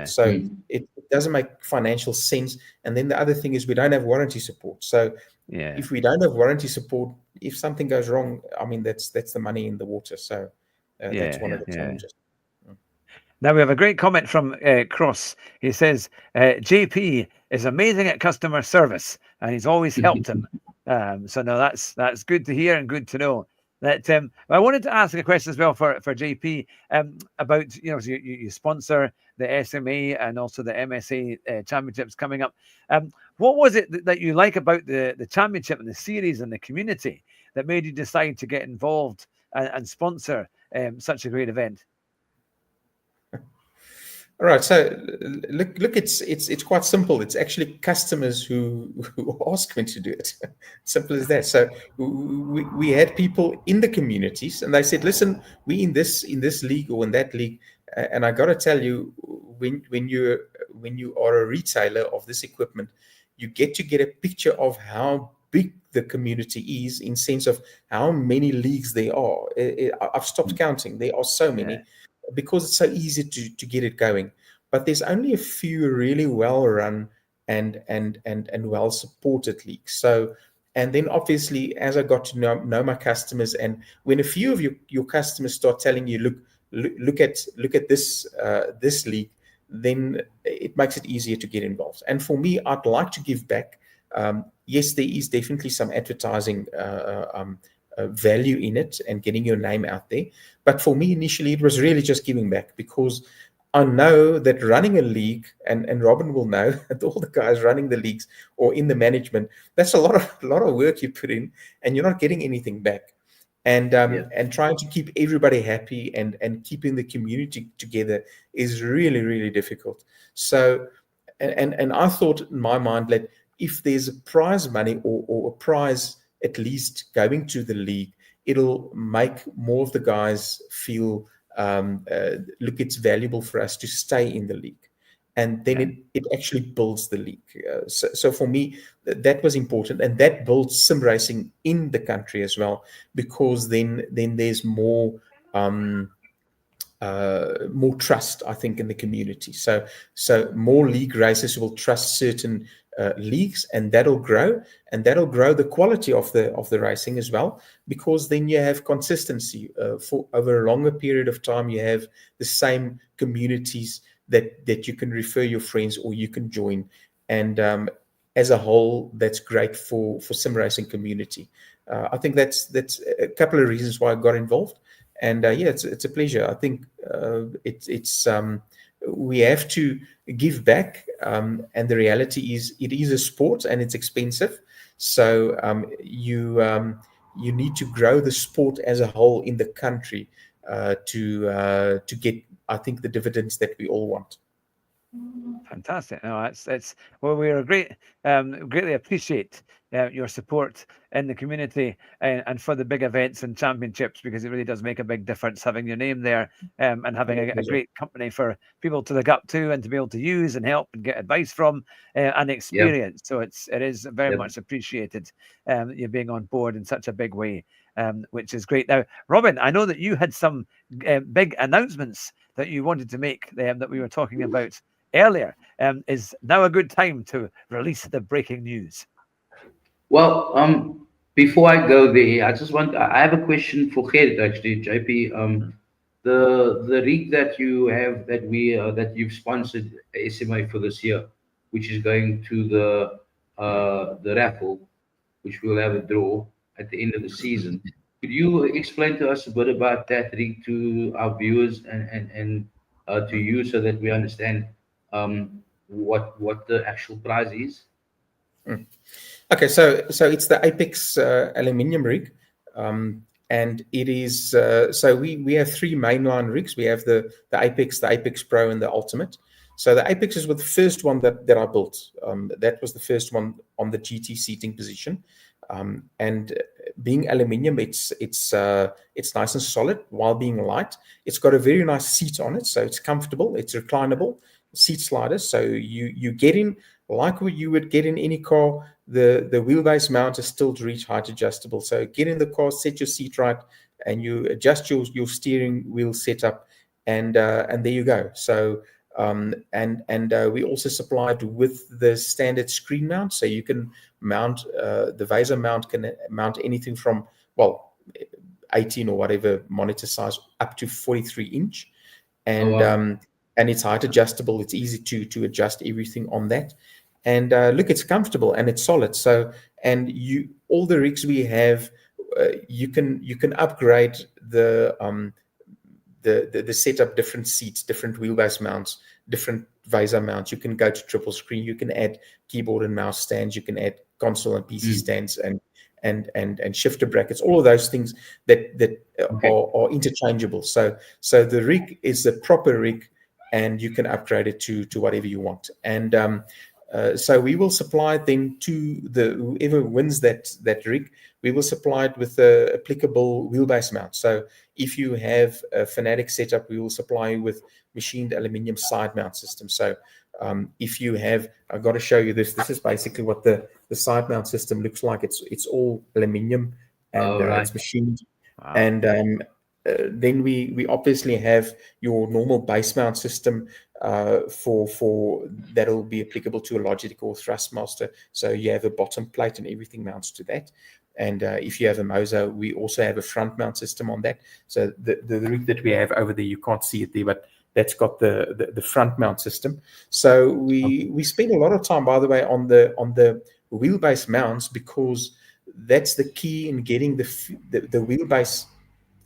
So it doesn't make financial sense. And then the other thing is we don't have warranty support. So if we don't have warranty support, if something goes wrong, I mean, that's the money in the water. So that's one of the challenges. Now we have a great comment from Cross. He says, JP is amazing at customer service and he's always helped him. So no, that's good to hear and good to know. That I wanted to ask a question as well for JP about, you know, so you sponsor the SMA and also the MSA championships coming up. What was it that you like about the championship and the series and the community that made you decide to get involved and sponsor such a great event? All right, so look, it's quite simple. It's actually customers who ask me to do it. Simple as that. So we had people in the communities, and they said, "Listen, we in this league or in that league," and I got to tell you, when you are a retailer of this equipment, you get a picture of how big the community is in sense of how many leagues there are. I've stopped counting. There are so many. Yeah. Because it's so easy to get it going, but there's only a few really well run and well supported leagues. So, and then obviously as I got to know my customers, and when a few of your customers start telling you, look at this this league, then it makes it easier to get involved. And for me, I'd like to give back. Yes, there is definitely some advertising value in it and getting your name out there. But for me, initially, it was really just giving back, because I know that running a league, and Robin will know, that all the guys running the leagues or in the management, that's a lot of work you put in, and you're not getting anything back. And and trying to keep everybody happy and keeping the community together is really, really difficult. So, and I thought in my mind that if there's a prize money or a prize at least going to the league, it'll make more of the guys feel, look, it's valuable for us to stay in the league. And then it actually builds the league. So for me, that was important. And that builds sim racing in the country as well, because then there's more trust, I think, in the community. So more league racers will trust certain leagues, and that'll grow the quality of the racing as well, because then you have consistency for over a longer period of time. You have the same communities that you can refer your friends or you can join, and as a whole, that's great for sim racing community. I think that's a couple of reasons why I got involved. And it's a pleasure. I think it's we have to give back, and the reality is it is a sport and it's expensive. So you need to grow the sport as a whole in the country to get, I think, the dividends that we all want. Fantastic. No, it's well, we are greatly appreciate your support in the community and for the big events and championships, because it really does make a big difference having your name there, and having a great company for people to look up to and to be able to use and help and get advice from and experience. So it is very much appreciated, you being on board in such a big way, which is great. Now, Robin, I know that you had some big announcements that you wanted to make that we were talking about earlier. Is now a good time to release the breaking news? Well, before I go there, I have a question for Gerrit, actually, JP. The rig that you have, that you've sponsored SMA for this year, which is going to the raffle, which we'll have a draw at the end of the season. Could you explain to us a bit about that rig to our viewers and to you, so that we understand what the actual prize is? Okay, so it's the Apex aluminium rig, and it is so we have three mainline rigs. We have the Apex, the Apex Pro, and the Ultimate. So the Apex was the first one that I built. That was the first one on the GT seating position, and being aluminium, it's nice and solid while being light. It's got a very nice seat on it, so it's comfortable. It's reclinable seat sliders, so you get in like what you would get in any car. The wheelbase mount is still to reach height adjustable. So get in the car, set your seat right, and you adjust your steering wheel setup, and there you go. So we also supplied with the standard screen mount, so you can mount the Vaser mount can mount anything from 18 or whatever monitor size up to 43 inch, and and it's height adjustable. It's easy to adjust everything on that. And look, it's comfortable and it's solid. So, and all the rigs we have, you can upgrade the setup, different seats, different wheelbase mounts, different visor mounts. You can go to triple screen. You can add keyboard and mouse stands. You can add console and PC stands and shifter brackets. All of those things that are interchangeable. So the rig is a proper rig, and you can upgrade it to whatever you want. And so we will supply it then to whoever wins that rig. We will supply it with the applicable wheelbase mount. So if you have a Fanatic setup, we will supply you with machined aluminium side mount system. So if you have, I've got to show you this. This is basically what the side mount system looks like. It's all aluminium, and it's machined. Wow. And then we obviously have your normal base mount system for that will be applicable to a Logitech or Thrustmaster. So you have a bottom plate and everything mounts to that. And if you have a Moza, we also have a front mount system on that. So the rig that we have over there, you can't see it there, but that's got the front mount system. So we spend a lot of time, by the way, on the wheelbase mounts, because that's the key in getting the wheelbase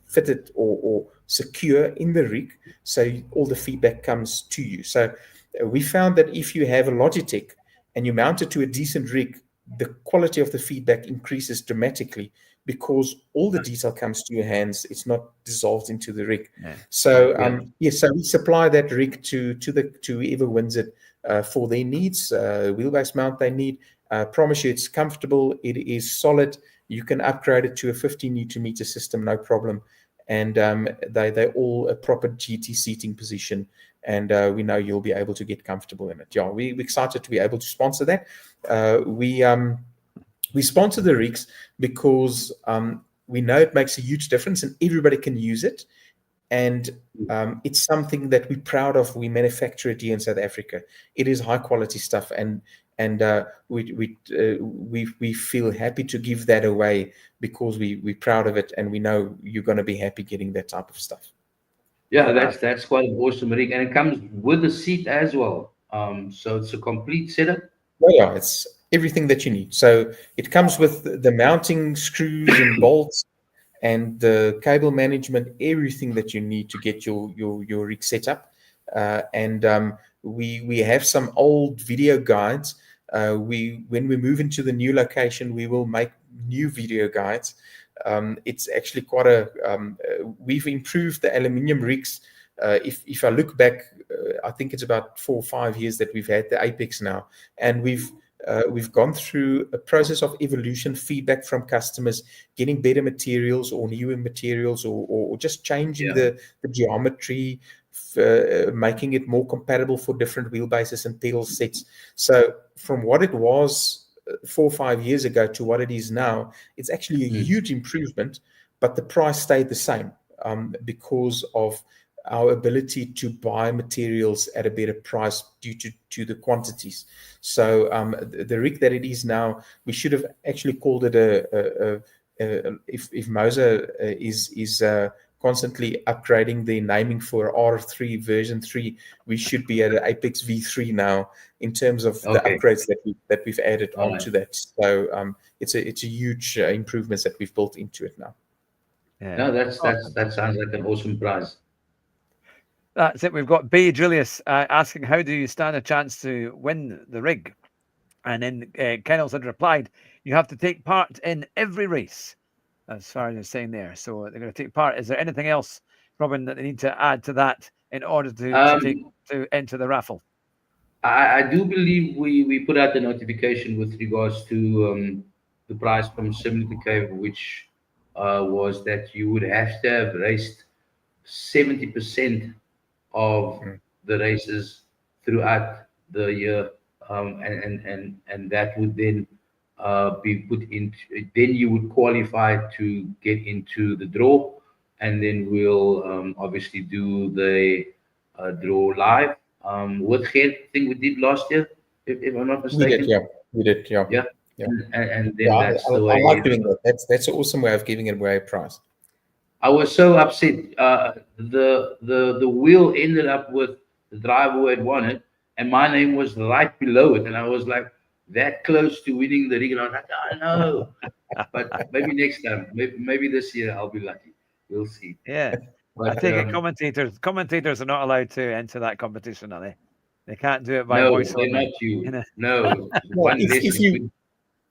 fitted or secure in the rig, so all the feedback comes to you. So we found that if you have a Logitech and you mount it to a decent rig, the quality of the feedback increases dramatically, because all the detail comes to your hands. It's not dissolved into the rig. Yeah. So so we supply that rig to whoever wins it for their needs, wheelbase mount they need. Promise you, it's comfortable. It is solid. You can upgrade it to a 50 Newton meter system, no problem. And they're all a proper GT seating position, and we know you'll be able to get comfortable in it. Yeah, we're excited to be able to sponsor that. We sponsor the rigs because we know it makes a huge difference, and everybody can use it. And it's something that we're proud of. We manufacture it here in South Africa. It is high quality stuff, and we feel happy to give that away because we're proud of it, and we know you're going to be happy getting that type of stuff. Yeah, that's quite an awesome rig, and it comes with a seat as well. So it's a complete setup. Well, yeah, it's everything that you need. So it comes with the mounting screws and bolts and the cable management, everything that you need to get your rig set up. We have some old video guides. When we move into the new location, we will make new video guides. It's actually quite we've improved the aluminium rigs. If I look back, I think it's about 4 or 5 years that we've had the Apex now, and we've gone through a process of evolution, feedback from customers, getting better materials or newer materials, or just changing the geometry, making it more compatible for different wheelbases and pedal sets. So from what it was 4 or 5 years ago to what it is now, it's actually a huge improvement, but the price stayed the same because of our ability to buy materials at a better price due to the quantities. So the rig that it is now, we should have actually called it if Moza is constantly upgrading the naming for R3 version 3, we should be at an Apex V3 now in terms of the upgrades that we've added onto that. So it's a huge improvements that we've built into it now. Yeah. No, that sounds like an awesome prize. That's it. We've got Bay Julius asking, how do you stand a chance to win the rig? And then Kennels had replied, you have to take part in every race, as far as you're saying there. So they're going to take part. Is there anything else, Robin, that they need to add to that in order to enter the raffle? I do believe we put out the notification with regards to the prize from Similar Cave, which was that you would have to have raced 70% of the races throughout the year, and that would then be put into. Then you would qualify to get into the draw, and then we'll obviously do the draw live. What thing we did last year, if I'm not mistaken. We did, yeah. And then that's the way. I like doing that. That's an awesome way of giving it away a prize. I was so upset. The wheel ended up with the driver who had won it, and my name was right below it, and I was like that close to winning the rig, and I was like, oh no. But maybe next time, maybe this year I'll be lucky. We'll see. Yeah. I But take it commentators are not allowed to enter that competition, are they? They can't do it by no, voice they're only. not you. You know? No, Well, one if less. you can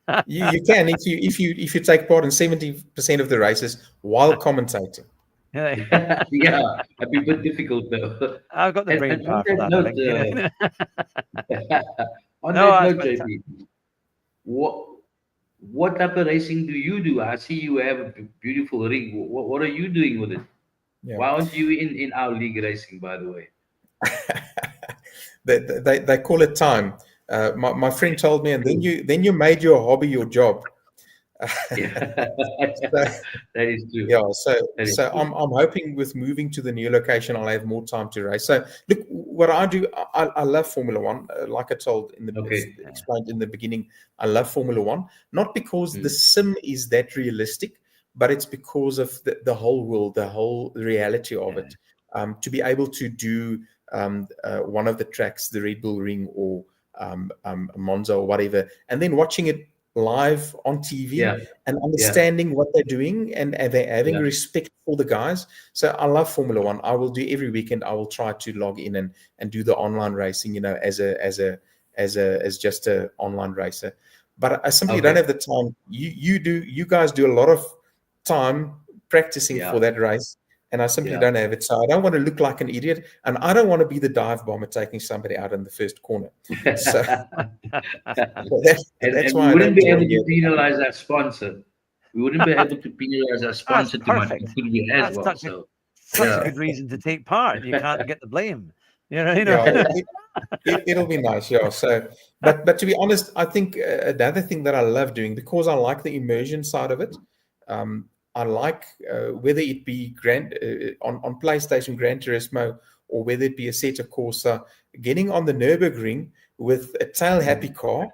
if you take part in 70% of the races while commentating. Yeah. Yeah, it'd be a bit difficult though. I've got the brain And on power for that that, I note, think. You know? on No, that that's note, fantastic. JP, what type of racing do you do? I see you have a beautiful rig. What are you doing with it? Yeah. Why aren't you in our league racing, by the way? They call it time. My friend told me, and then you made your hobby your job. Yeah, So, that is true. yeah, That is so true. I'm hoping with moving to the new location, I'll have more time to race. So look, what I do, I love Formula One. Like I told Okay. explained in the beginning, I love Formula One, not because the Mm. sim is that realistic, but it's because of the whole world, the whole reality of it. To be able to do one of the tracks, the Red Bull Ring or Monza or whatever, and then watching it live on TV Yeah, and understanding what they're doing and they're having yeah. respect for the guys. So I love Formula One. I will do every weekend. I will try to log in and do the online racing, as just a online racer. But I simply don't Okay. have the time. You guys do a lot of time practicing Yeah, for that race. And I simply yeah. don't have it. So I don't want to look like an idiot. And I don't want to be the dive bomber taking somebody out in the first corner. So that's And we why I wouldn't don't be do able it to yet. penalize our sponsor. We wouldn't be able to penalize our That's sponsor too much. perfect. Could be as That's well. So such a yeah. good reason to take part. You can't get the blame. You know. Yeah, it'll be nice. Yeah. So, but to be honest, I think another thing that I love doing, because I like the immersion side of it. I like whether it be on PlayStation Gran Turismo or whether it be Assetto Corsa, getting on the Nürburgring with a tail happy car,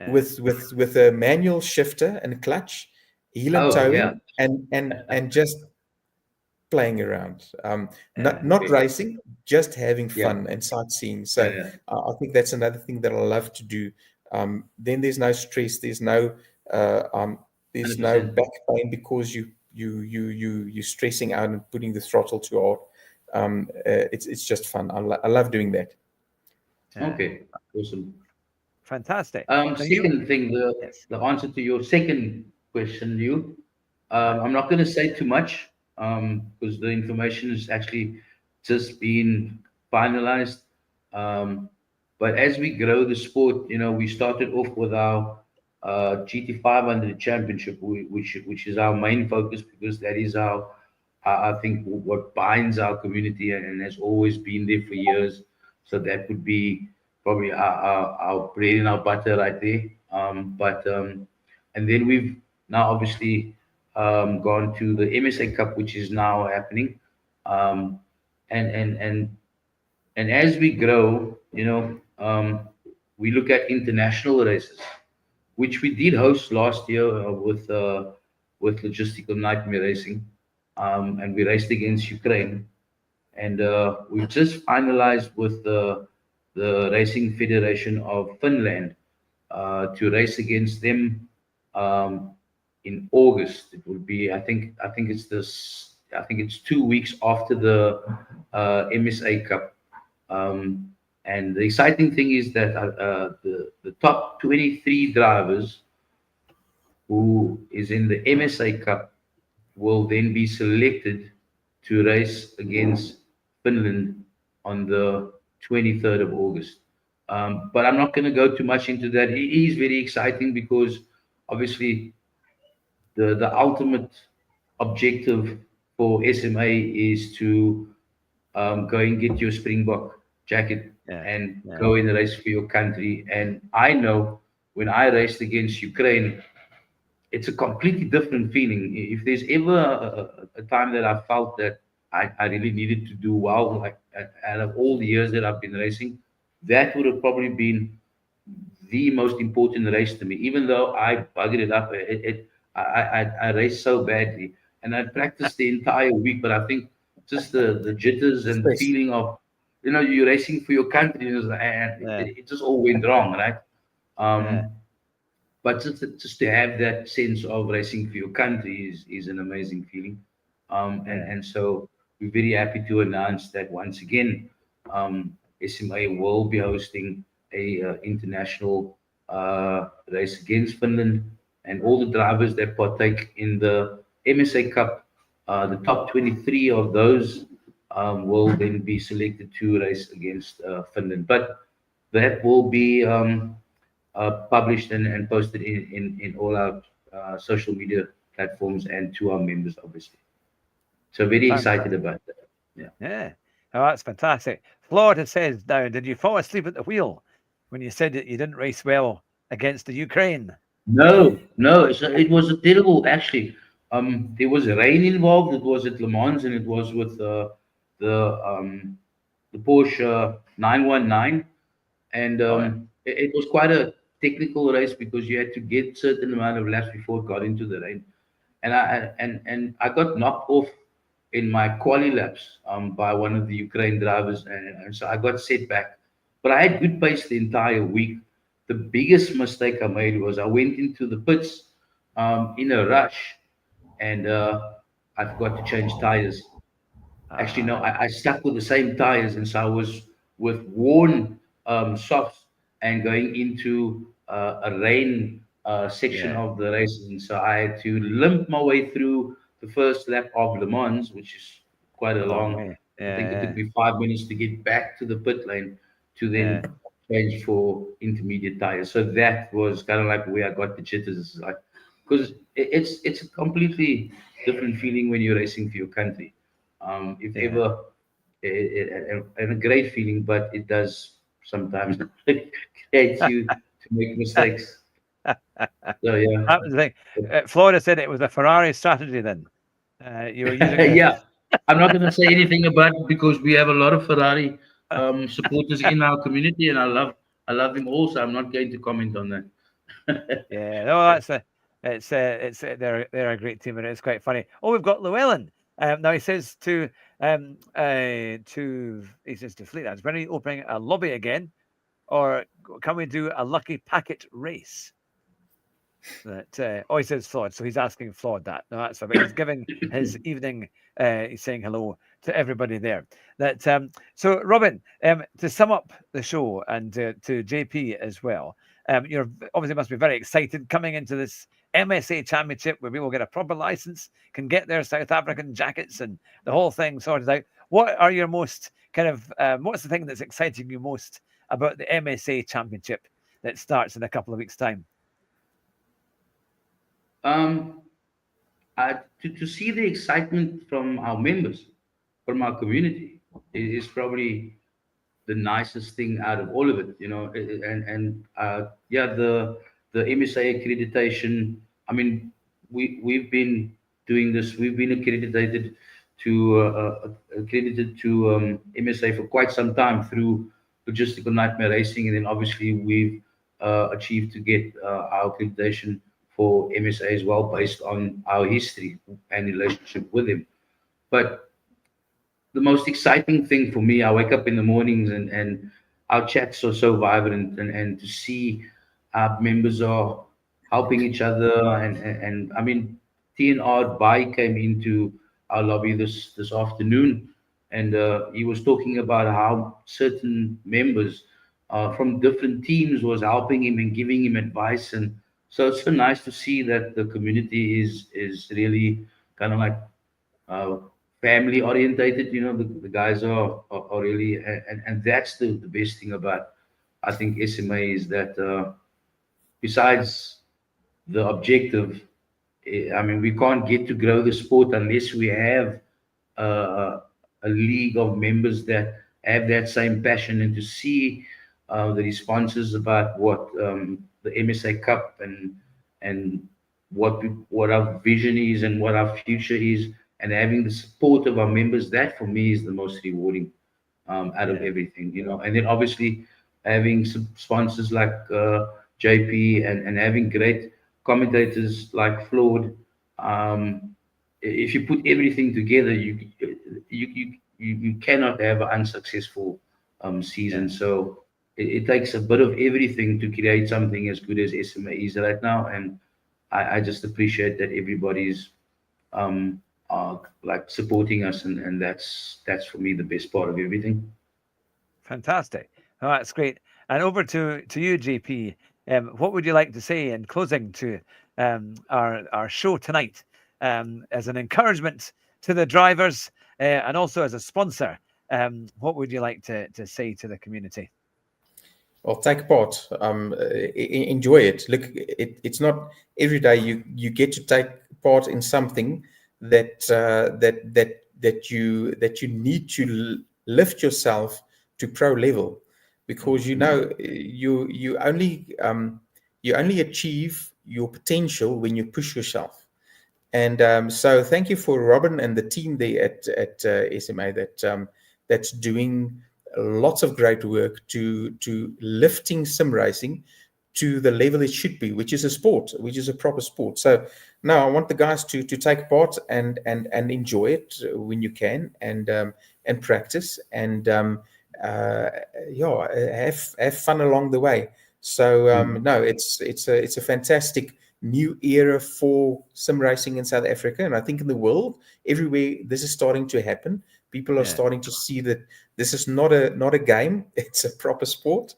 Yeah. with a manual shifter and clutch, heel and Oh towing, yeah. and just playing around, not Okay. racing, just having Yeah. fun and sightseeing. Yeah. So Yeah. I think that's another thing that I love to do. Then there's no stress, there's no back 100%. pain because you're stressing out and putting the throttle too hard. It's just fun. I love doing that. Yeah. Okay. Awesome. Fantastic. So Second thing, yes. the answer to your second question, you. I'm not going to say too much because the information is actually just been finalized. But as we grow the sport, we started off with our GT500 Championship, which is our main focus because that is I think what binds our community and has always been there for years. So that would be probably our bread and our butter right there. And then we've now obviously gone to the MSA Cup, which is now happening. Um, and and and and as we grow, we look at international races, which we did host last year with Logistical Nightmare Racing, and we raced against Ukraine, and we just finalized with the Racing Federation of Finland to race against them in August. It will be, I think it's this, I think it's 2 weeks after the MSA Cup. And the exciting thing is that the top 23 drivers who is in the MSA Cup will then be selected to race against Finland on the 23rd of August. But I'm not going to go too much into that. It is very exciting because obviously the ultimate objective for SMA is to go and get your Springbok jacket and go in the race for your country. And I know when I raced against Ukraine, it's a completely different feeling. If there's ever a time that I felt that I really needed to do well, like out of all the years that I've been racing, that would have probably been the most important race to me. Even though I buggered it up, I raced so badly, and I practiced the entire week. But I think just the jitters and the Stress. feeling of you're racing for your country, and it just all went wrong, right? But just to have that sense of racing for your country is an amazing feeling. And so we're very happy to announce that once again, SMA will be hosting a international race against Finland, and all the drivers that partake in the MSA Cup, the top 23 of those will then be selected to race against Finland. But that will be published and posted in all our social media platforms and to our members, obviously. So very excited about that. Yeah. Yeah. Oh, that's fantastic. Florida says, now, did you fall asleep at the wheel when you said that you didn't race well against the Ukraine? No, it was a terrible, actually. There was rain involved. It was at Le Mans, and it was with the Porsche 919, and it was quite a technical race because you had to get certain amount of laps before it got into the rain, and I got knocked off in my quali laps by one of the Ukraine drivers, and so I got set back. But I had good pace the entire week. The biggest mistake I made was I went into the pits in a rush, and I forgot to change tires. Actually, no, I stuck with the same tires, and so I was with worn softs and going into a rain section of the race, and so I had to limp my way through the first lap of Le Mans, which is quite a long. I think it took me 5 minutes to get back to the pit lane to then change for intermediate tires. So that was kind of like where I got the jitters, like because it's a completely different feeling when you're racing for your country. If ever, and a great feeling, but it does sometimes create you to make mistakes. So yeah, that was the thing. Florida said it was a Ferrari strategy. Then you were using. Yeah, I'm not going to say anything about it because we have a lot of Ferrari supporters in our community, and I love them all. So I'm not going to comment on that. Yeah, no, they're a great team, and it's quite funny. Oh, we've got Llewellyn. Now he says he says to Fleet, when are you opening a lobby again, or can we do a lucky packet race? That he says Flawed, so he's asking Flawed that. No, that's about. He's giving his evening. He's saying hello to everybody there. That so Robin, to sum up the show, and to JP as well. You're obviously must be very excited coming into this MSA Championship where people get a proper license, can get their South African jackets and the whole thing sorted out. What are your most kind of what's the thing that's exciting you most about the MSA Championship that starts in a couple of weeks' time? To see the excitement from our members, from our community, is probably the nicest thing out of all of it, the MSA accreditation. I mean, we've been doing this. We've been accredited to MSA for quite some time through Logistical Nightmare Racing, and then obviously we've achieved to get our accreditation for MSA as well, based on our history and relationship with him. But the most exciting thing for me, I wake up in the mornings and our chats are so vibrant, and to see our members are helping each other. And I mean, TNR Bai came into our lobby this afternoon, and he was talking about how certain members from different teams was helping him and giving him advice. And so it's so nice to see that the community is really kind of like family orientated. The guys are really, and that's the best thing about, I think, SMA, is that besides the objective, I mean, we can't get to grow the sport unless we have a league of members that have that same passion, and to see the responses about what the MSA Cup and what our vision is and what our future is, and having the support of our members, that for me is the most rewarding out of everything, And then obviously having some sponsors like JP, and having great commentators like Floyd. If you put everything together, you cannot have an unsuccessful season. So it takes a bit of everything to create something as good as SMA is right now. And I just appreciate that everybody's like supporting us, and that's for me the best part of everything. Fantastic. Oh, that's great. And over to you, JP. What would you like to say in closing to our show tonight, as an encouragement to the drivers, and also as a sponsor? What would you like to say to the community? Well, take part. Enjoy it. Look, it's not every day you get to take part in something that you need to lift yourself to pro level, because you only achieve your potential when you push yourself. And so thank you for Robin and the team there at SMA that's doing lots of great work to lifting sim racing to the level it should be, which is a sport, which is a proper sport. So now I want the guys to take part and enjoy it when you can, and practice, and have fun along the way. So no, it's a fantastic new era for sim racing in South Africa, and I think in the world everywhere this is starting to happen. People are starting to see that this is not a game; it's a proper sport.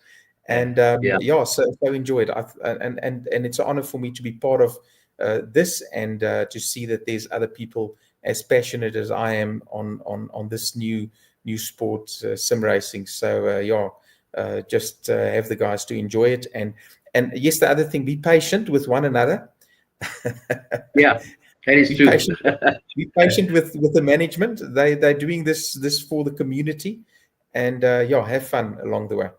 And so enjoy it. And it's an honor for me to be part of this, and to see that there's other people as passionate as I am on this new sport, sim racing. So just have the guys to enjoy it, and yes, the other thing, be patient with one another. Yeah, that is true. Be patient with the management. They're doing this for the community, and have fun along the way.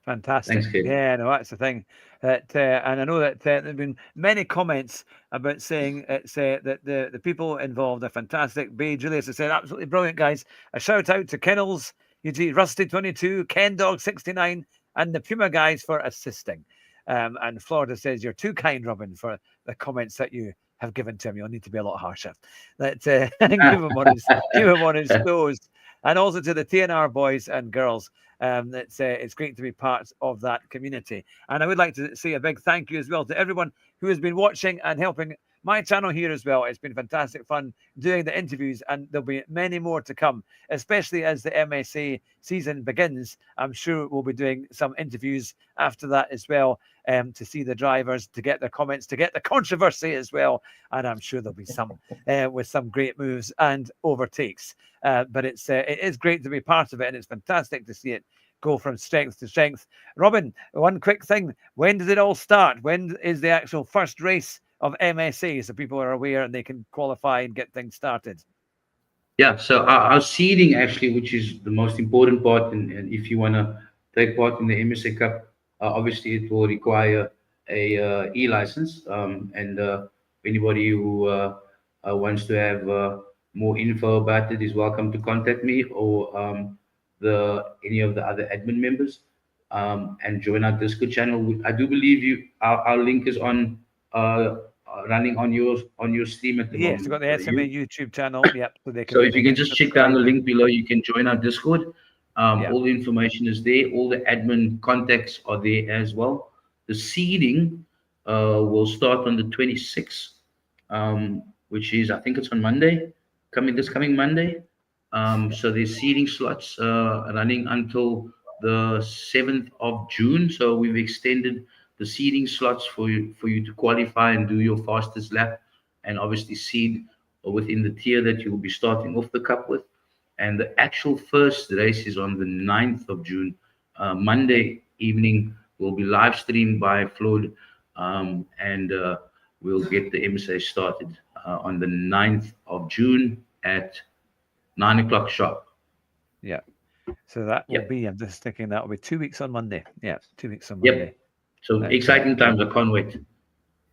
Fantastic. Thanks, Kate. Yeah, no, that's the thing. That and I know that there have been many comments about saying that the people involved are fantastic. B. Julius has said, absolutely brilliant, guys. A shout out to Kennels, UG Rusty 22, Ken Dog 69, and the Puma guys for assisting. And Florida says, you're too kind, Robin, for the comments that you have given to him. You'll need to be a lot harsher. That give him on his toes. And also to the TNR boys and girls. It's great to be part of that community. And I would like to say a big thank you as well to everyone who has been watching and helping my channel here as well. It's been fantastic fun doing the interviews, and there'll be many more to come, especially as the MSA season begins. I'm sure we'll be doing some interviews after that as well, to see the drivers, to get their comments, to get the controversy as well. And I'm sure there'll be some with some great moves and overtakes. But it is great to be part of it, and it's fantastic to see it go from strength to strength. Robin, one quick thing. When did it all start? When is the actual first race of MSA, so people are aware and they can qualify and get things started? Yeah, so our seeding actually, which is the most important part, and if you want to take part in the MSA Cup, obviously it will require a e-license, and anybody who wants to have more info about it is welcome to contact me, or any of the other admin members, and join our Discord channel. I do believe our link is on running on your stream at the moment. Yes, we've got the SMA YouTube channel. Yep. So if you can just check down the link below, you can join our Discord. All the information is there. All the admin contacts are there as well. The seeding will start on the 26th, which is, I think it's on Monday, this coming Monday. So there's seeding slots running until the 7th of June. So we've extended the seeding slots for you to qualify and do your fastest lap, and obviously seed within the tier that you will be starting off the cup with. And the actual first race is on the 9th of June. Monday evening will be live streamed by Floyd, and we'll get the MSA started on the 9th of June at 9 o'clock sharp. Yeah. So that will be, I'm just thinking that will be 2 weeks on Monday. Yeah, 2 weeks on Monday. Yep. So exciting times. I can't wait.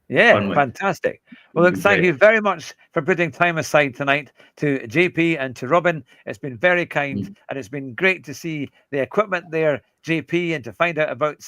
Yeah, fantastic. Well, look, thank you very much for putting time aside tonight, to JP and to Robin. It's been very kind, and it's been great to see the equipment there JP and to find out about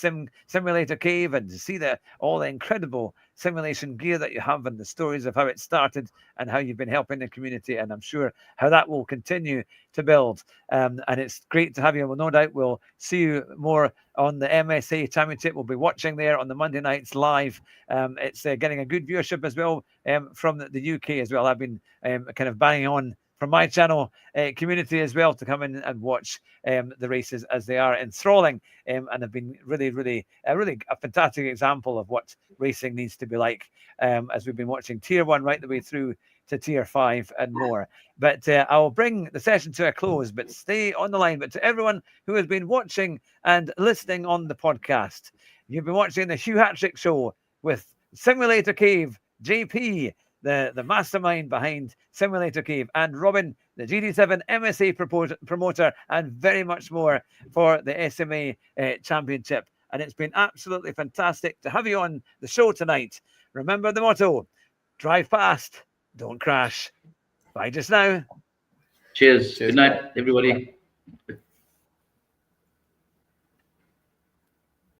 Simulator Cave and to see all the incredible simulation gear that you have and the stories of how it started and how you've been helping the community. And I'm sure how that will continue to build. And it's great to have you. Well, no doubt we'll see you more on the MSA Championship. We'll be watching there on the Monday nights live. It's getting a good viewership as well from the UK as well. I've been kind of banging on from my channel community as well to come in and watch the races as they are enthralling and have been really a fantastic example of what racing needs to be like as we've been watching Tier 1 right the way through to Tier 5 and more. But I will bring the session to a close, but stay on the line. But to everyone who has been watching and listening on the podcast, you've been watching the Hugh Hatrick Show with Simulator Cave, JP, the mastermind behind Simulator Cave, and Robin, the GD7 MSA promoter, and very much more for the SMA Championship. And it's been absolutely fantastic to have you on the show tonight. Remember the motto, drive fast, don't crash. Bye just now. Cheers. Good night, everybody.